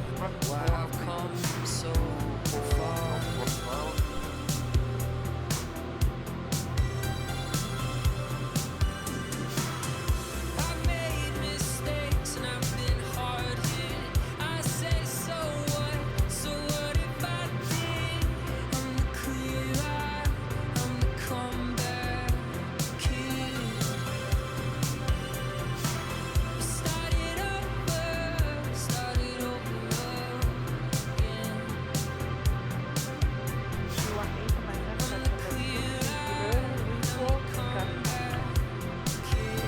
why I've come so far. I've made mistakes and I've been hard hit. I say, so what? So what if I did? I'm the clear eye, I'm the comeback kid. Started over again. 218, my level, I'm that's the clear eye, report, I'm the copy. comeback kid.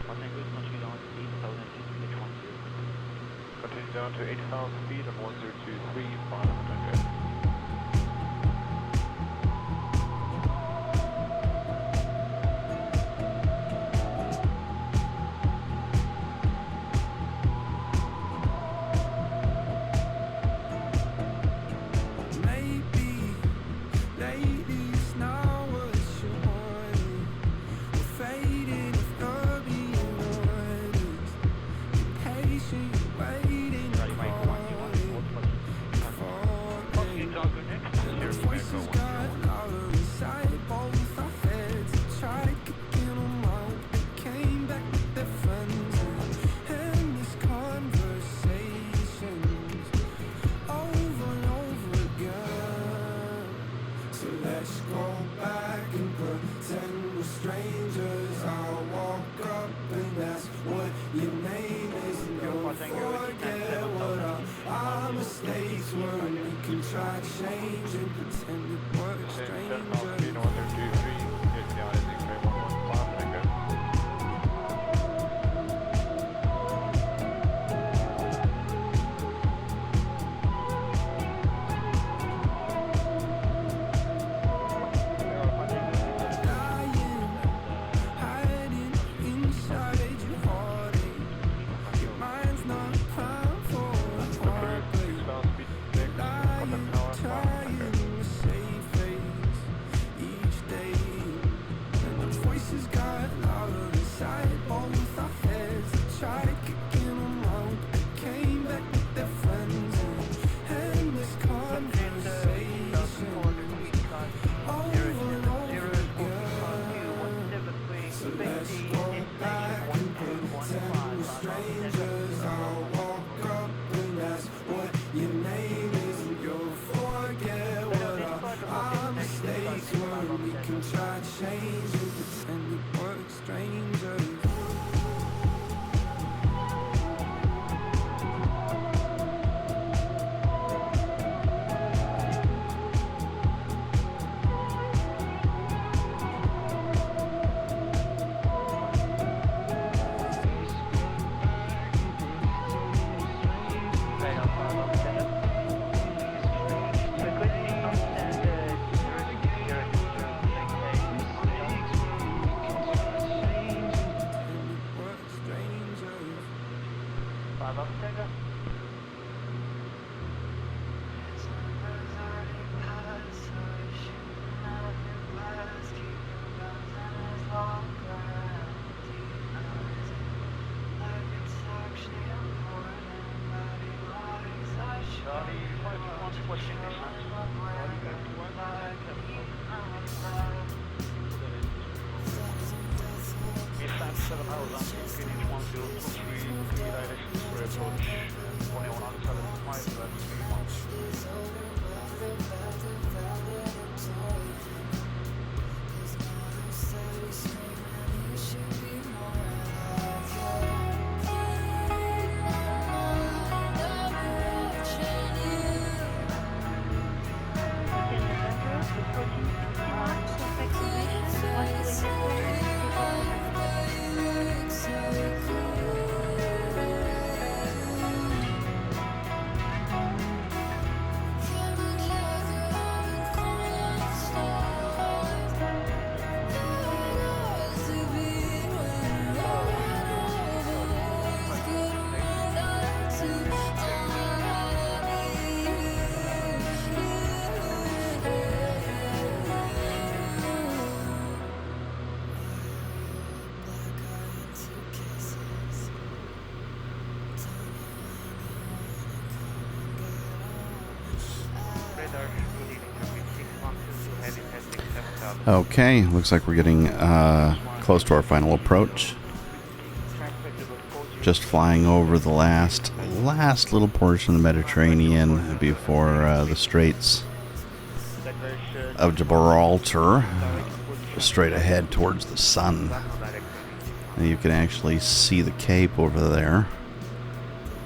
Tango is continue down to 8,000 feet, H10. Continue down to 8,000 feet and 1023, final Tango. Maybe lately it's not what you wanted. We're fading if you're being honest. Impatient, waiting, calling. The voices got louder inside both our heads. I tried kicking them out, they came back with their friends. And this conversations over and over again. So let's go back and pretend we're strangers. I'll walk up and ask what your name is, and you'll forget what our mistakes were. And we can try to change and pretend that we're 10,000 feet strangers. and 1023, get down at X-ray 11, final Tango. Hiding inside your heartache. Your mind's not prime for a heartbreak. 6,000 feet next, Lying, Cotton Tower, final trying Tango. to save face each day. And the voices got louder inside both our heads. They tried kicking them out, they came back with their friends. And this conversation over and over again. So let's go back and pretend we're strangers. I'll walk up and ask what your name is, and you'll forget what our mistakes were. We can try to change and pretend that we're strangers. Okay, looks like we're getting close to our final approach. Just flying over the last little portion of the Mediterranean before the Straits of Gibraltar, straight ahead towards the sun. And you can actually see the Cape over there,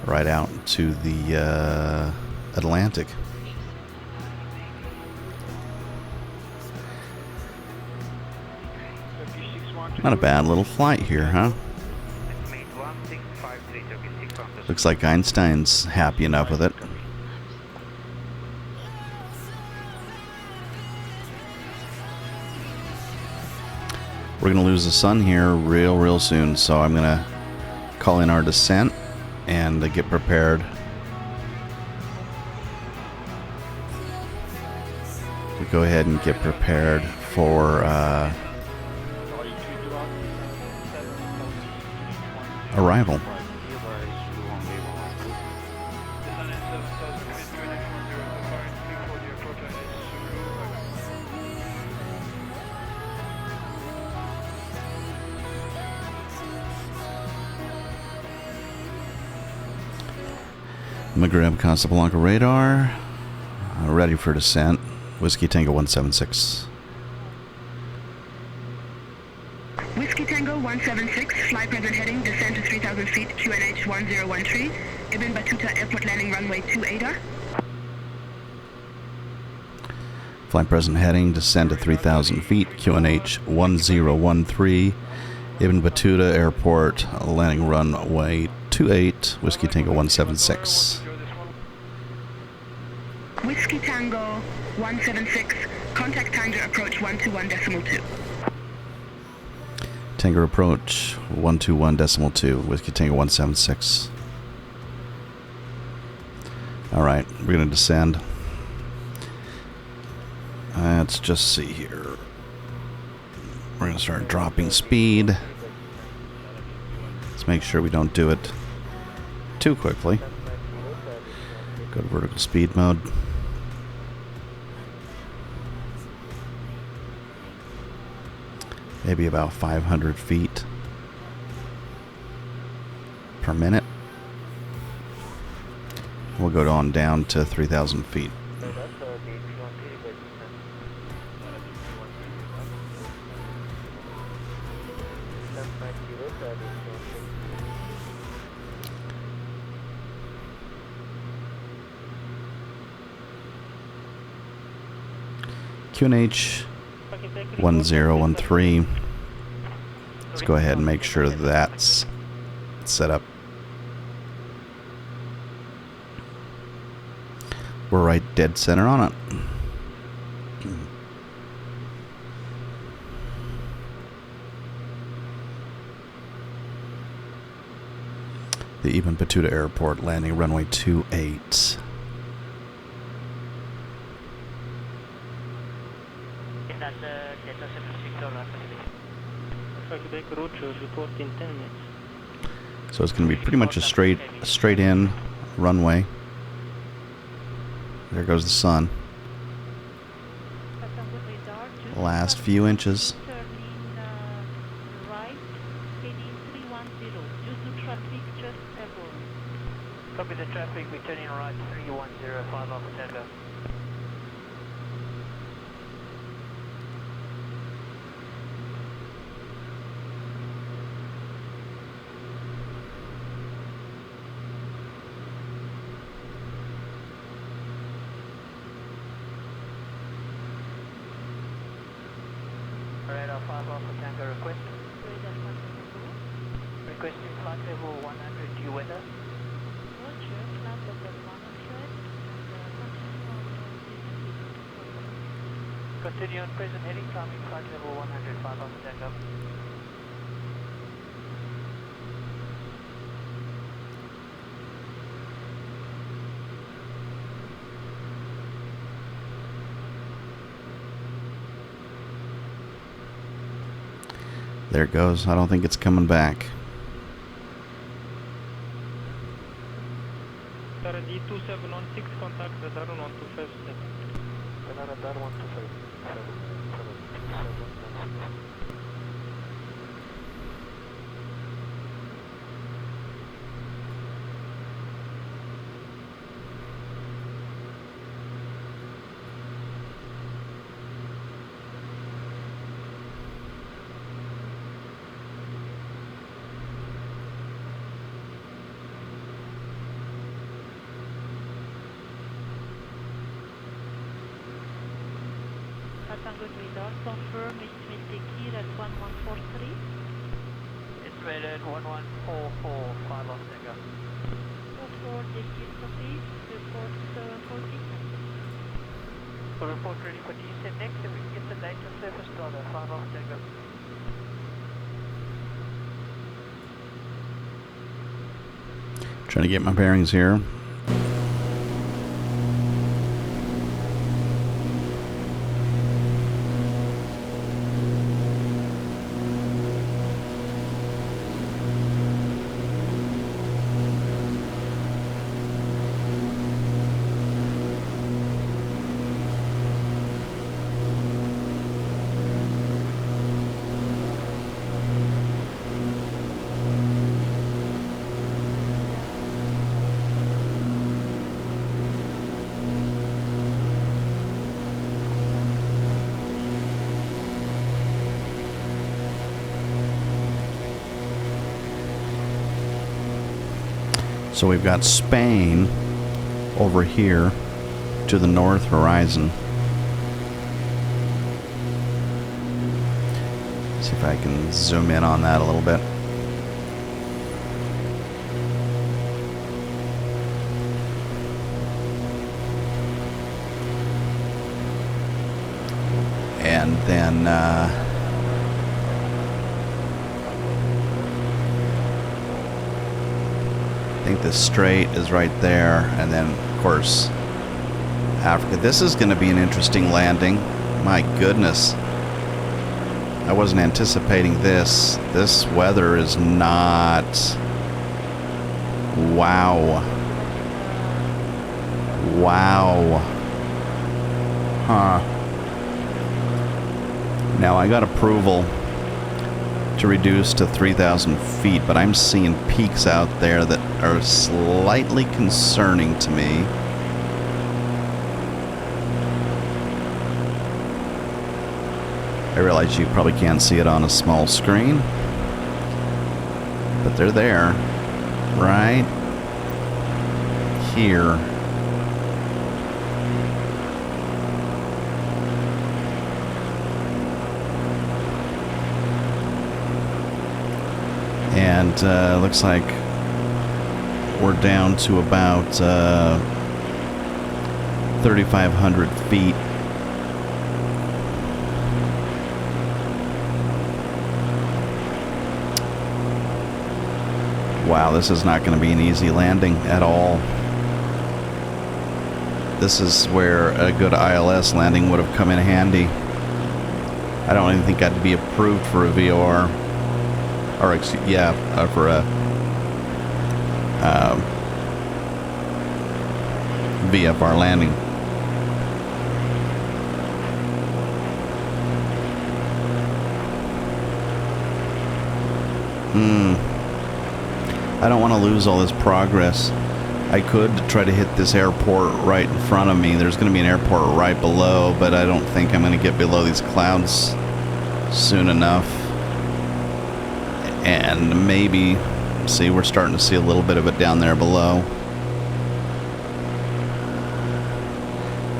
right out to the Atlantic. Not a bad little flight here, huh? Looks like Einstein's happy enough with it. We're going to lose the sun here real soon, so I'm going to call in our descent and get prepared. We go ahead and get prepared for arrival. I'm going to grab Casablanca radar. Ready for descent. Whiskey Tango 176. Whiskey Tango 176, flight present heading, descend to 3,000 feet, QNH 1013, Ibn Battuta Airport landing runway 28. Flight present heading, descend to 3,000 feet, QNH 1013, Ibn Battuta Airport landing runway 28, Whiskey Tango 176. Whiskey Tango 176, contact Tanger approach 121.2. Tanger approach 121.2, Whiskey Tango 176. Alright, we're going to descend. Let's just see here. We're going to start dropping speed. Let's make sure we don't do it too quickly. Go to vertical speed mode. Maybe about 500 feet per minute. We'll go on down to 3,000 feet. QNH 1013. Let's go ahead and make sure that's set up. We're right dead center on it. The Ibn Battuta Airport landing runway 28. So it's going to be pretty much a straight in runway. There goes the sun. Last few inches. Copy the traffic, we turn in right 310, 5 Alpha Tango. Radar 5 Alpha Tango request. Requesting flight level 100 due weather. Continue on present heading, climbing flight level 105 Alpha Tango. There it goes. I don't think it's coming back. Radar 2716, contact radar 1257. Radar 1257. Confirm it will take here at 1143. It's rated 1144, 5 Alpha Tango. for the copy, report 40. Report ready for descent next, if we can get the data surface dollar, fire off diagram. Trying to get my bearings here. So we've got Spain over here to the north horizon. See if I can zoom in on that a little bit. And then I think the strait is right there, and then of course Africa. This is going to be an interesting landing. My goodness, I wasn't anticipating this. This weather is not. Wow. Huh. Now I got approval to reduce to 3,000 feet, but I'm seeing peaks out there that are slightly concerning to me. I realize you probably can't see it on a small screen, but they're there, right here. And looks like we're down to about 3,500 feet. Wow, this is not going to be an easy landing at all. This is where a good ILS landing would have come in handy. I don't even think I'd be approved for a VOR. Or, for a VFR landing. I don't want to lose all this progress. I could try to hit this airport right in front of me. There's going to be an airport right below, but I don't think I'm going to get below these clouds soon enough. And maybe, see, we're starting to see a little bit of it down there below.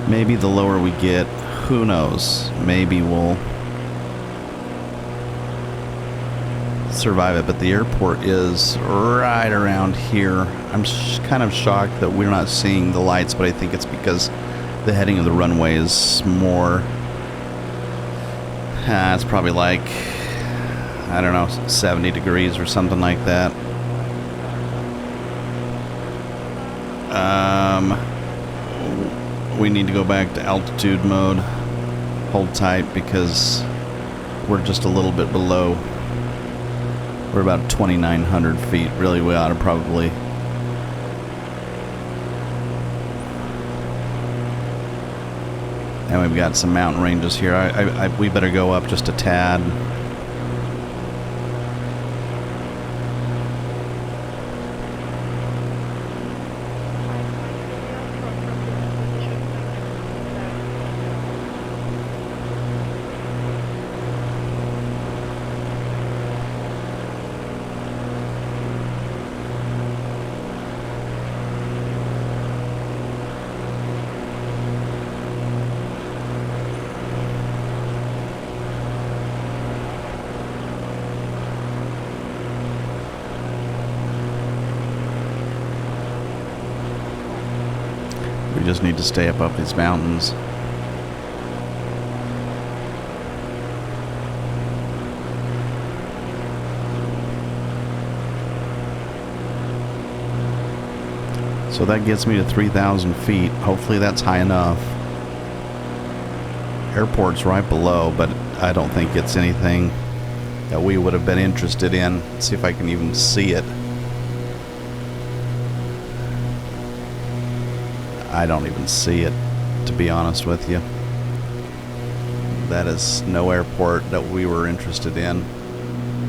Maybe the lower we get, who knows? Maybe we'll survive it, but the airport is right around here. I'm kind of shocked that we're not seeing the lights, but I think it's because the heading of the runway is more... it's probably like, I don't know, 70 degrees or something like that. We need to go back to altitude mode. Hold tight because we're just a little bit below. We're about 2,900 feet. Really, we ought to probably... And we've got some mountain ranges here. We better go up just a tad. just need to stay up these mountains. So that gets me to 3,000 feet. Hopefully that's high enough. Airport's right below, but I don't think it's anything that we would have been interested in. Let's see if I can even see it. I don't even see it, to be honest with you. That is no airport that we were interested in,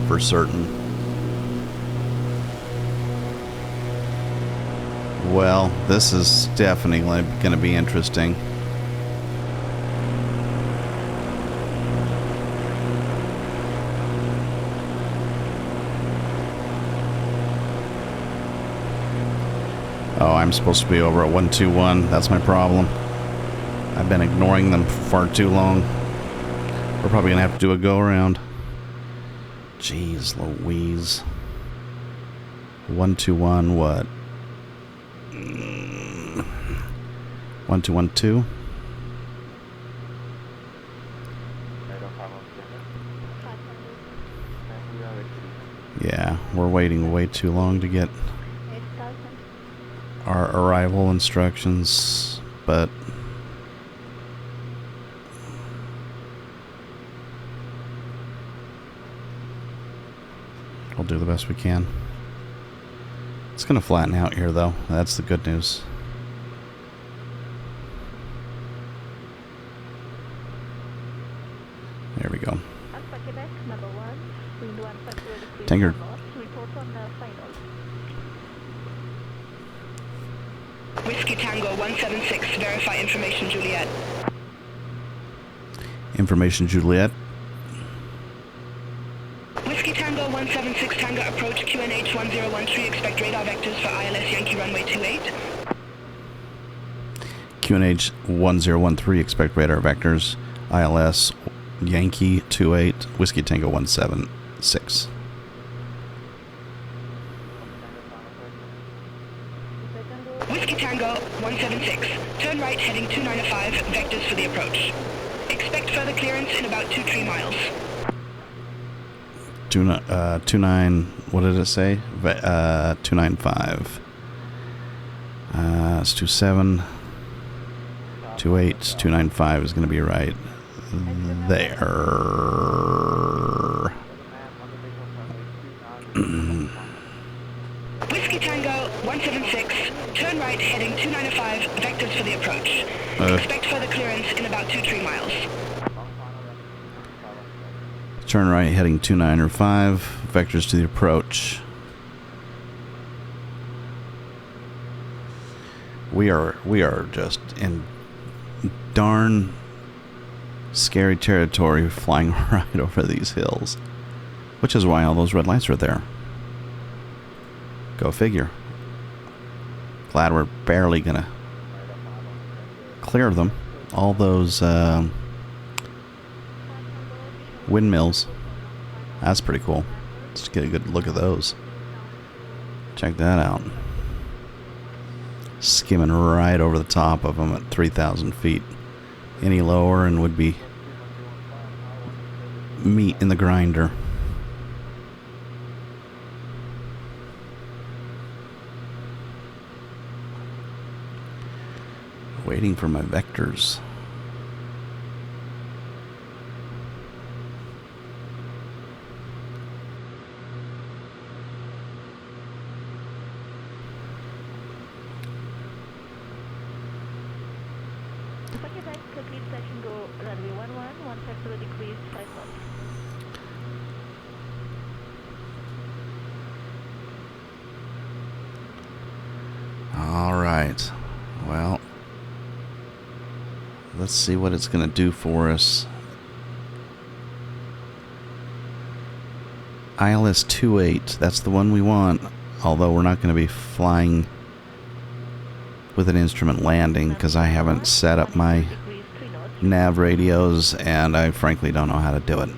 for certain. Well, this is definitely going to be interesting. Oh, I'm supposed to be over at 121. That's my problem. I've been ignoring them for far too long. We're probably going to have to do a go-around. Jeez Louise. 121 what? 1212. Yeah, we're waiting way too long to get our arrival instructions, but we'll do the best we can. It's going to flatten out here, though. That's the good news. There we go. Tanker. Whiskey Tango 176, verify information Juliet. Information Juliet. Whiskey Tango 176, Tango approach QNH 1013, expect radar vectors for ILS Yankee runway 28. QNH 1013, expect radar vectors. ILS Yankee 28, Whiskey Tango 176. Whiskey Tango 176, turn right heading 295, vectors for the approach. Expect further clearance in about 2-3 miles. 29, what did it say? 295. It's 27. 28, 295 is going to be right there. Whiskey Tango 176, turn right heading 295, vectors for the approach. Expect further clearance in about 2-3 miles. Turn right heading 295, vectors to the approach. We are just in darn scary territory, flying right over these hills, which is why all those red lights are there. Go figure. Glad we're barely gonna clear them. All those windmills. That's pretty cool. Let's get a good look at those. Check that out. Skimming right over the top of them at 3,000 feet. Any lower and would be meat in the grinder. Waiting for my vectors. All right. Well, let's see what it's going to do for us. ILS 28, that's the one we want, although we're not going to be flying with an instrument landing because I haven't set up my nav radios and I frankly don't know how to do it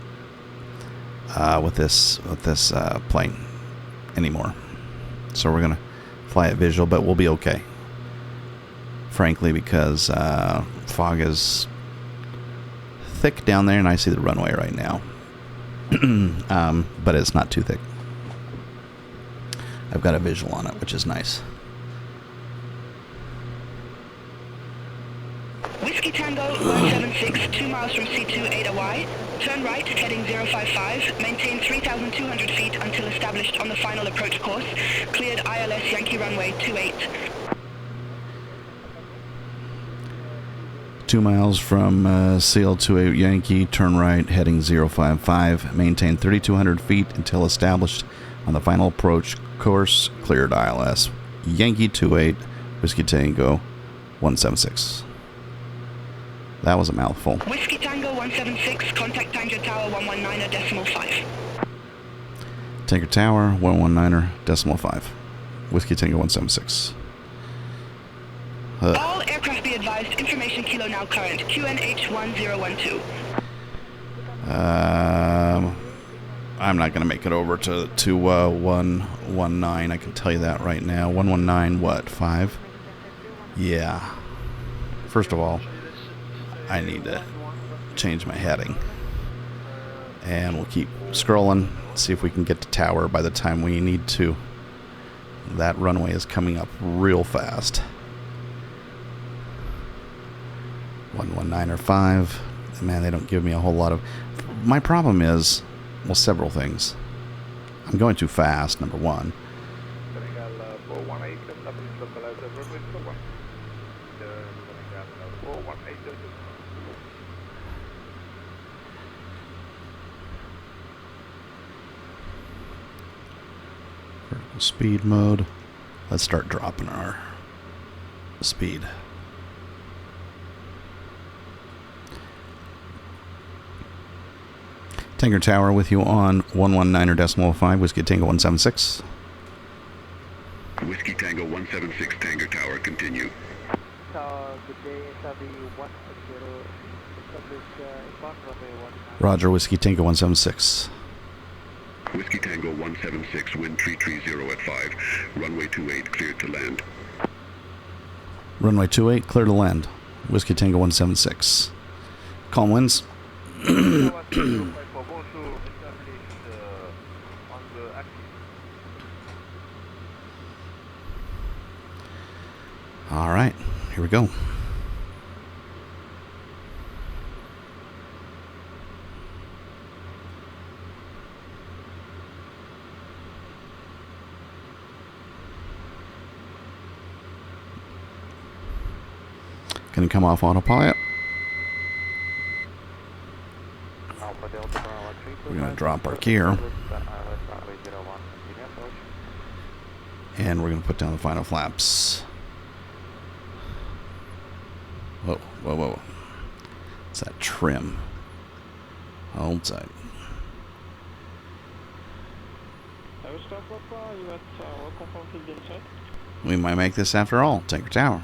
with this plane anymore. So we're going to fly it visual, but we'll be okay. frankly, because fog is thick down there, and I see the runway right now. But it's not too thick. I've got a visual on it, which is nice. Whiskey Tango 176, 2 miles from C2 Ada-Y. Turn right, heading 055. Maintain 3,200 feet until established on the final approach course. Cleared ILS Yankee runway 28. 2 miles from CL28 Yankee, turn right, heading 055. Maintain 3,200 feet until established on the final approach course. Cleared ILS Yankee 28, Whiskey Tango 176. That was a mouthful. Whiskey Tango 176, contact Tango Tower 119.5. Tango Tower 119.5. Whiskey Tango 176. All aircraft be advised, information kilo now current, QNH 1012. I'm not going to make it over to 119. I can tell you that right now. 119 what? 5? Yeah. First of all, I need to change my heading. And we'll keep scrolling, see if we can get to tower by the time we need to. That runway is coming up real fast. 119 or 5. Man, they don't give me a whole lot of... My problem is, well, several things. I'm going too fast, number one. Senegal 418, establish localizer runway 01. Senegal 418. Vertical speed mode. Let's start dropping our speed. Tango Tower with you on 119.5, Whiskey Tango 176. Whiskey Tango 176, Tango Tower, continue. Good day, SRB 160, establish inbound runway 19. Roger, Whiskey Tango 176. Whiskey Tango 176, wind 330 at 5, runway 28, cleared to land. Runway 28, clear to land. Whiskey Tango 176. Calm winds. All right, here we go. Gonna come off autopilot. We're gonna drop our gear. And we're gonna put down the final flaps. Whoa, whoa, whoa. It's that trim. Hold tight. We might make this after all. Take your tower.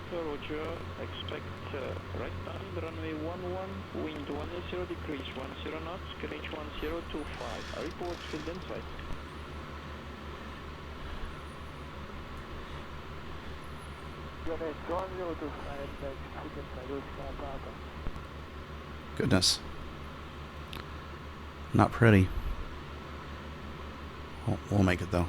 Roger, expect right time, runway 11, wind 10 degrees, 10 knots, QNH 1025. I report field inside. Goodness. Not pretty. We'll make it though.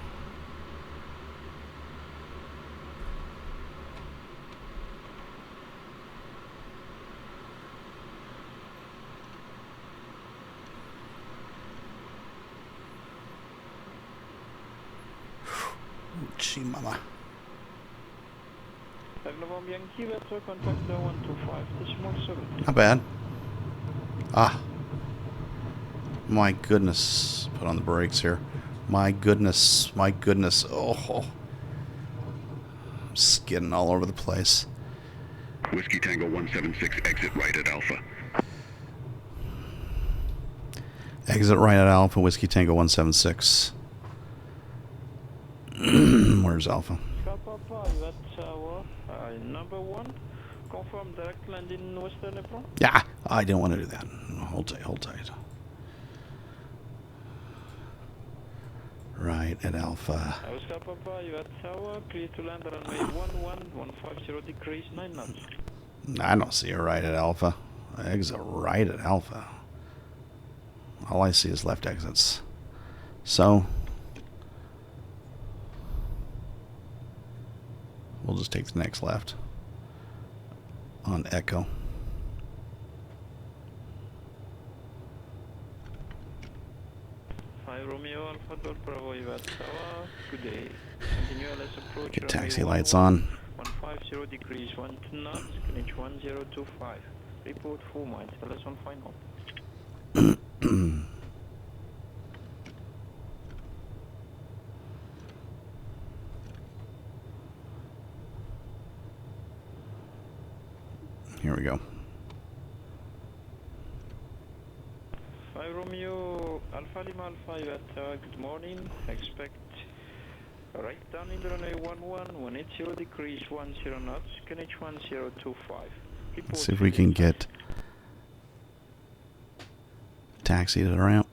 Gee, mama. Not bad. Ah. My goodness. Put on the brakes here. My goodness. My goodness. Oh. I'm skidding all over the place. Whiskey Tango 176, exit right at Alpha. Exit right at Alpha, Whiskey Tango 176. Where's Alpha? Number 1, Confirm direct land in Western Apron. Yeah, I didn't want to do that. Hold tight, hold tight. Right at Alpha. Oscar Papa, you at tower, clear to land runway 11150 degrees 9 knots. I don't see a right at Alpha. Exit right at Alpha. All I see is left exits. So, we'll just take the next left on Echo. Romeo Alpha Golf Bravo, you at tower, good day. Continue LS approach. Get taxi lights on. 150 degrees 12 knots, Greenwich 1025. Report 4 miles, LS on final. Here we go. 5 Romeo Alpha Lima Alpha, you at good morning. Expect right down in the runway 180 degrees 10 knots, Greenwich 1025. Report See if we can get taxi to the ramp.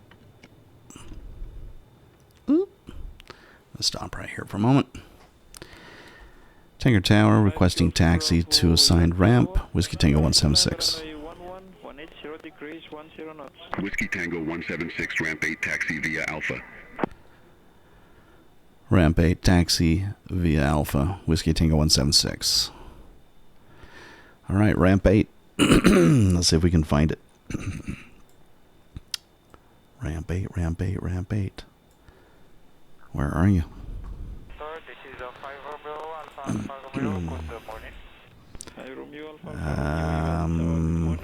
Oop. Let's stop right here for a moment. Tango Tower requesting taxi to assigned ramp. Whiskey Tango 176. Whiskey Tango 176, ramp 8, taxi via Alpha. Ramp 8, taxi via Alpha. Whiskey Tango 176. All right, ramp 8. Let's see if we can find it. Ramp 8, ramp 8, ramp 8. Where are you? Sir, this is a 5 Romeo Alpha, 5 Romeo, good morning. 5 Romeo Alpha,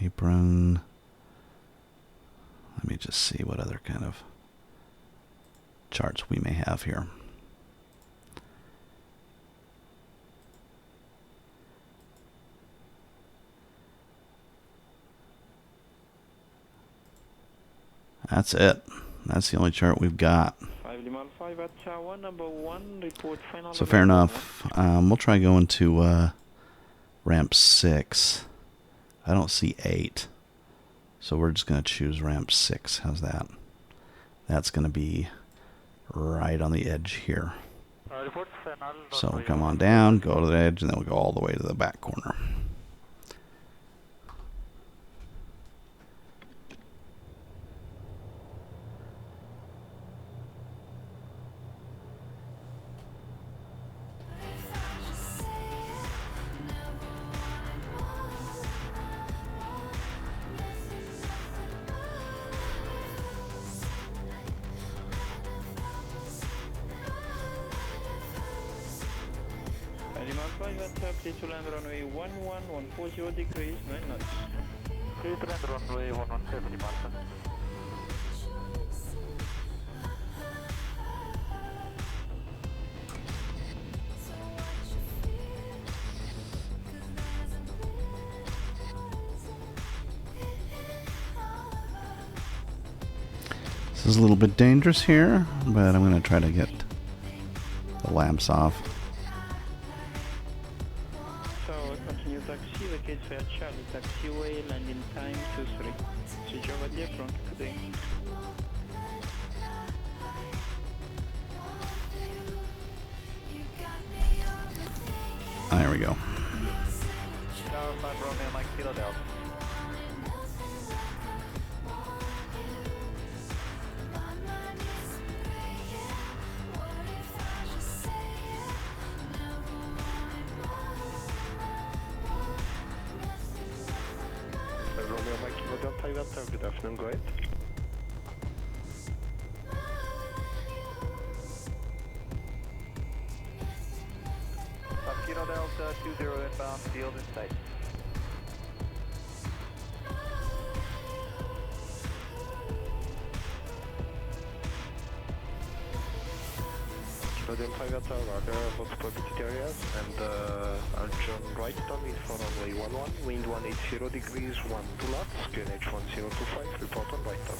Apron. Let me just see what other kind of charts we may have here. That's it. That's the only chart we've got. So fair enough. We'll try going to ramp 6. I don't see 8. So we're just going to choose ramp 6. How's that? That's going to be right on the edge here. So we'll come on down, go to the edge, and then we'll go all the way to the back corner. Clear to land runway 140 degrees 9 knots. Clear to land runway 117, Martha. This is a little bit dangerous here, but I'm going to try to get the lamps off. Taxi, vacate Fair Charlie, taxiway, landing time 23. Switch over the front, good day. There we go. Tower 5 Romeo, Mike Philadelphia. Romeo Mike Philadelphia, good afternoon, go ahead. Kilo Delta 20 inbound, field in sight. Kilo Delta radar, multiple visit areas, and I'll turn right down in for runway 11, wind 180 degrees, 12 knots, QNH 1025, report on right down.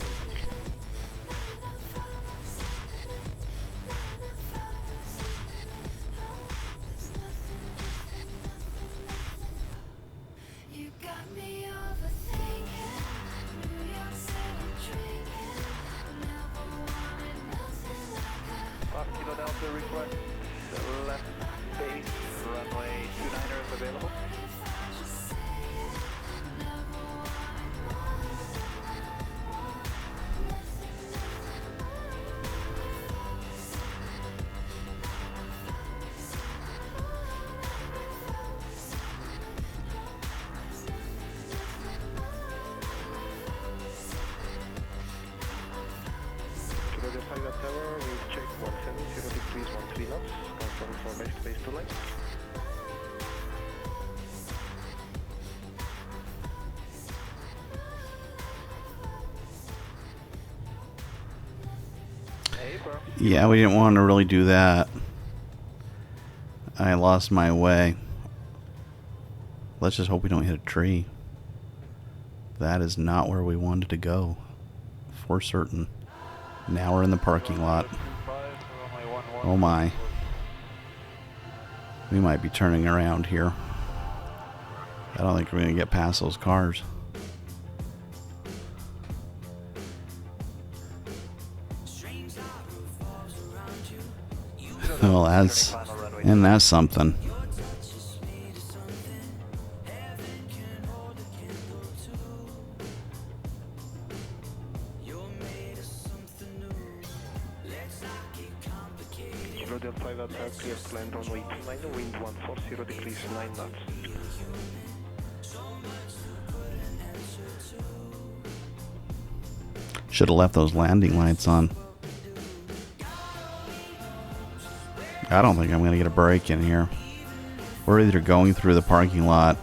available. Kilo 5 Tower, wind check 170 degrees 13 knots, confirm for next base to line. Hey bro. Yeah, we didn't want to really do that. I lost my way. Let's just hope we don't hit a tree. That is not where we wanted to go. For certain. Now we're in the parking lot. Oh my. We might be turning around here. I don't think we're going to get past those cars. Well, that's something. Kilo 5 Tower, clear to land runway 29, wind 140 degrees 9 knots. Should have left those landing lights on. I don't think I'm going to get a break in here. We're either going through the parking lot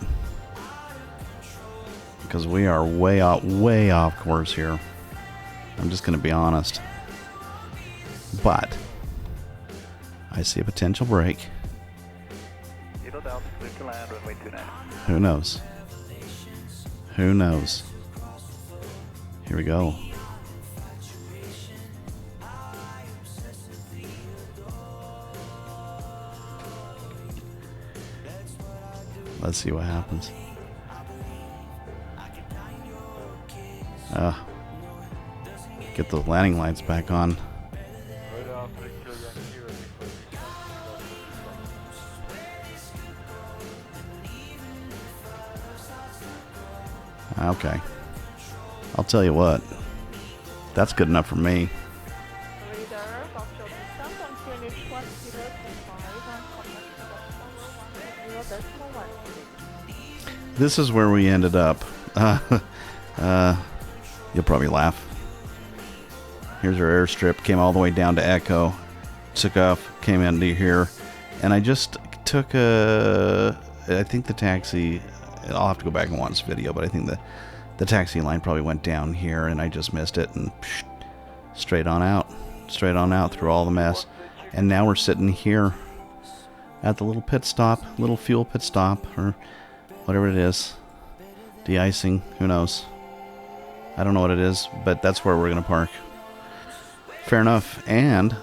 because we are way off course here. I'm just going to be honest. But I see a potential break. Down, clear to land, runway 29. Who knows? Who knows? Here we go. Let's see what happens. Get those landing lights back on. Okay. I'll tell you what. That's good enough for me. This is where we ended up. You'll probably laugh. Here's our airstrip. Came all the way down to Echo. Took off. Came into here. And I just took I think the taxi... I'll have to go back and watch this video, but I think the taxi line probably went down here, and I just missed it. And straight on out. Straight on out through all the mess. And now we're sitting here at the little pit stop. Little fuel pit stop. Or... whatever it is. De-icing, who knows? I don't know what it is, but that's where we're going to park. Fair enough. And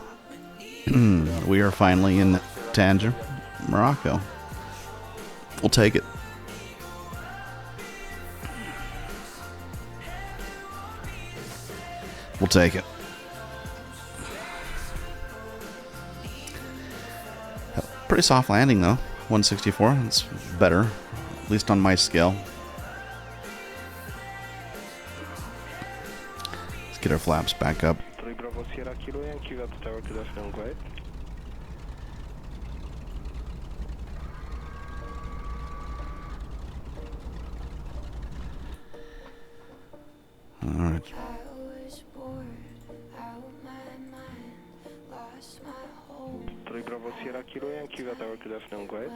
we are finally in Tanger, Morocco. We'll take it. We'll take it. Pretty soft landing though. 164. It's better. At least on my scale. Let's get our flaps back up. 3 Bravo Sierra Kilo Yankee, you got the tower to the film, go ahead. Alright. 3 Bravo Sierra Kilo Yankee, you got the tower to the film, go ahead.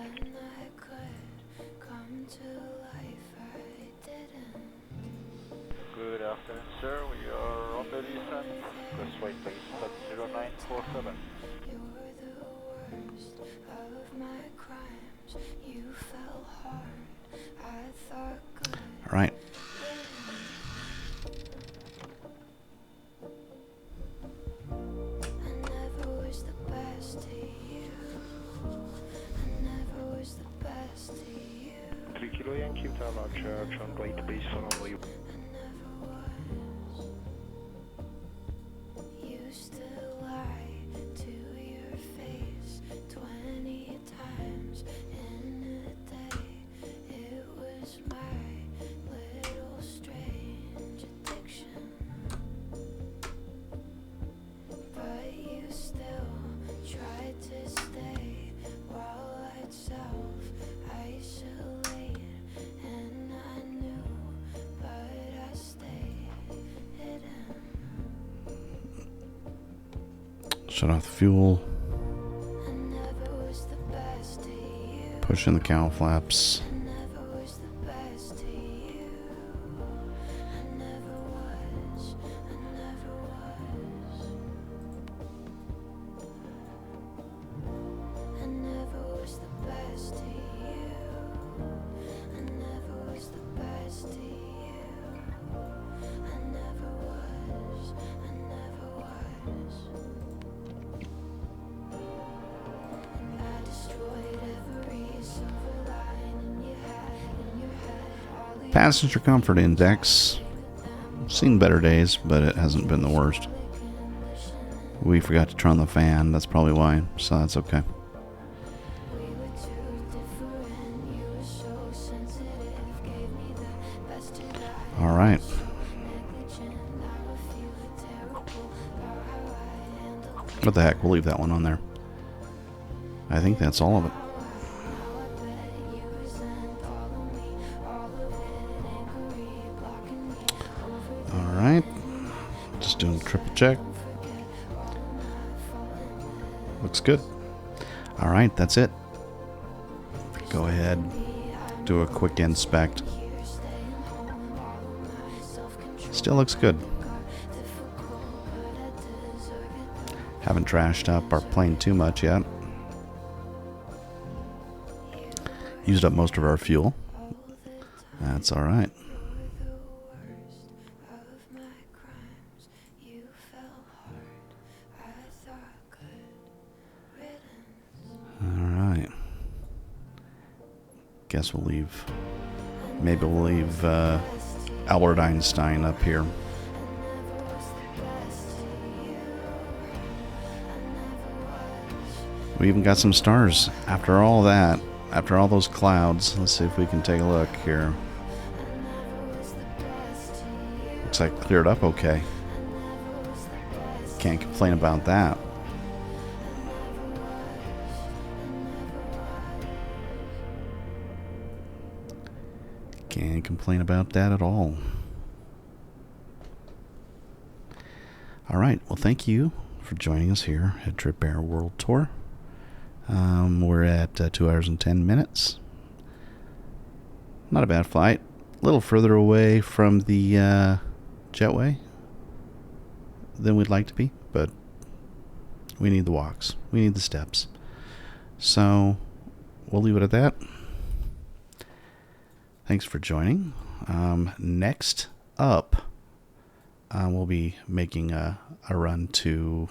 Good afternoon, sir. We are on the descent. Request right base at 0947. All right. Kilo Yankee, large on right base for runway. Shut off the fuel. Push in the cowl flaps. Passenger comfort index. Seen better days, but it hasn't been the worst. We forgot to turn on the fan, that's probably why, so that's okay. Alright. What the heck, we'll leave that one on there. I think that's all of it. Alright. Just doing a triple check. Looks good. Alright, that's it. Go ahead, do a quick inspect. Still looks good. Haven't trashed up our plane too much yet. Used up most of our fuel. That's alright. Alright. Guess we'll leave. Maybe we'll leave Albert Einstein up here. We even got some stars after all that. After all those clouds. Let's see if we can take a look here. Looks like cleared up okay. Can't complain about that. Can't complain about that at all. Alright, well thank you for joining us here at HeadTrip Air World Tour. We're at 2 hours and 10 minutes. Not a bad flight. A little further away from the jetway than we'd like to be, but we need the walks. We need the steps. So we'll leave it at that. Thanks for joining. Next up, we'll be making a run to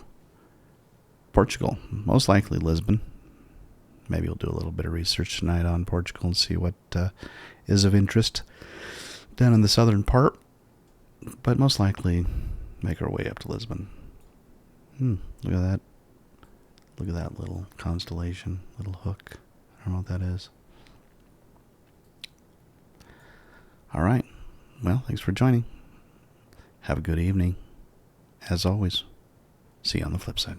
Portugal, most likely Lisbon. Maybe we'll do a little bit of research tonight on Portugal and see what is of interest down in the southern part. But most likely make our way up to Lisbon. Look at that. Look at that little constellation, little hook. I don't know what that is. All right. Well, thanks for joining. Have a good evening. As always, see you on the flip side.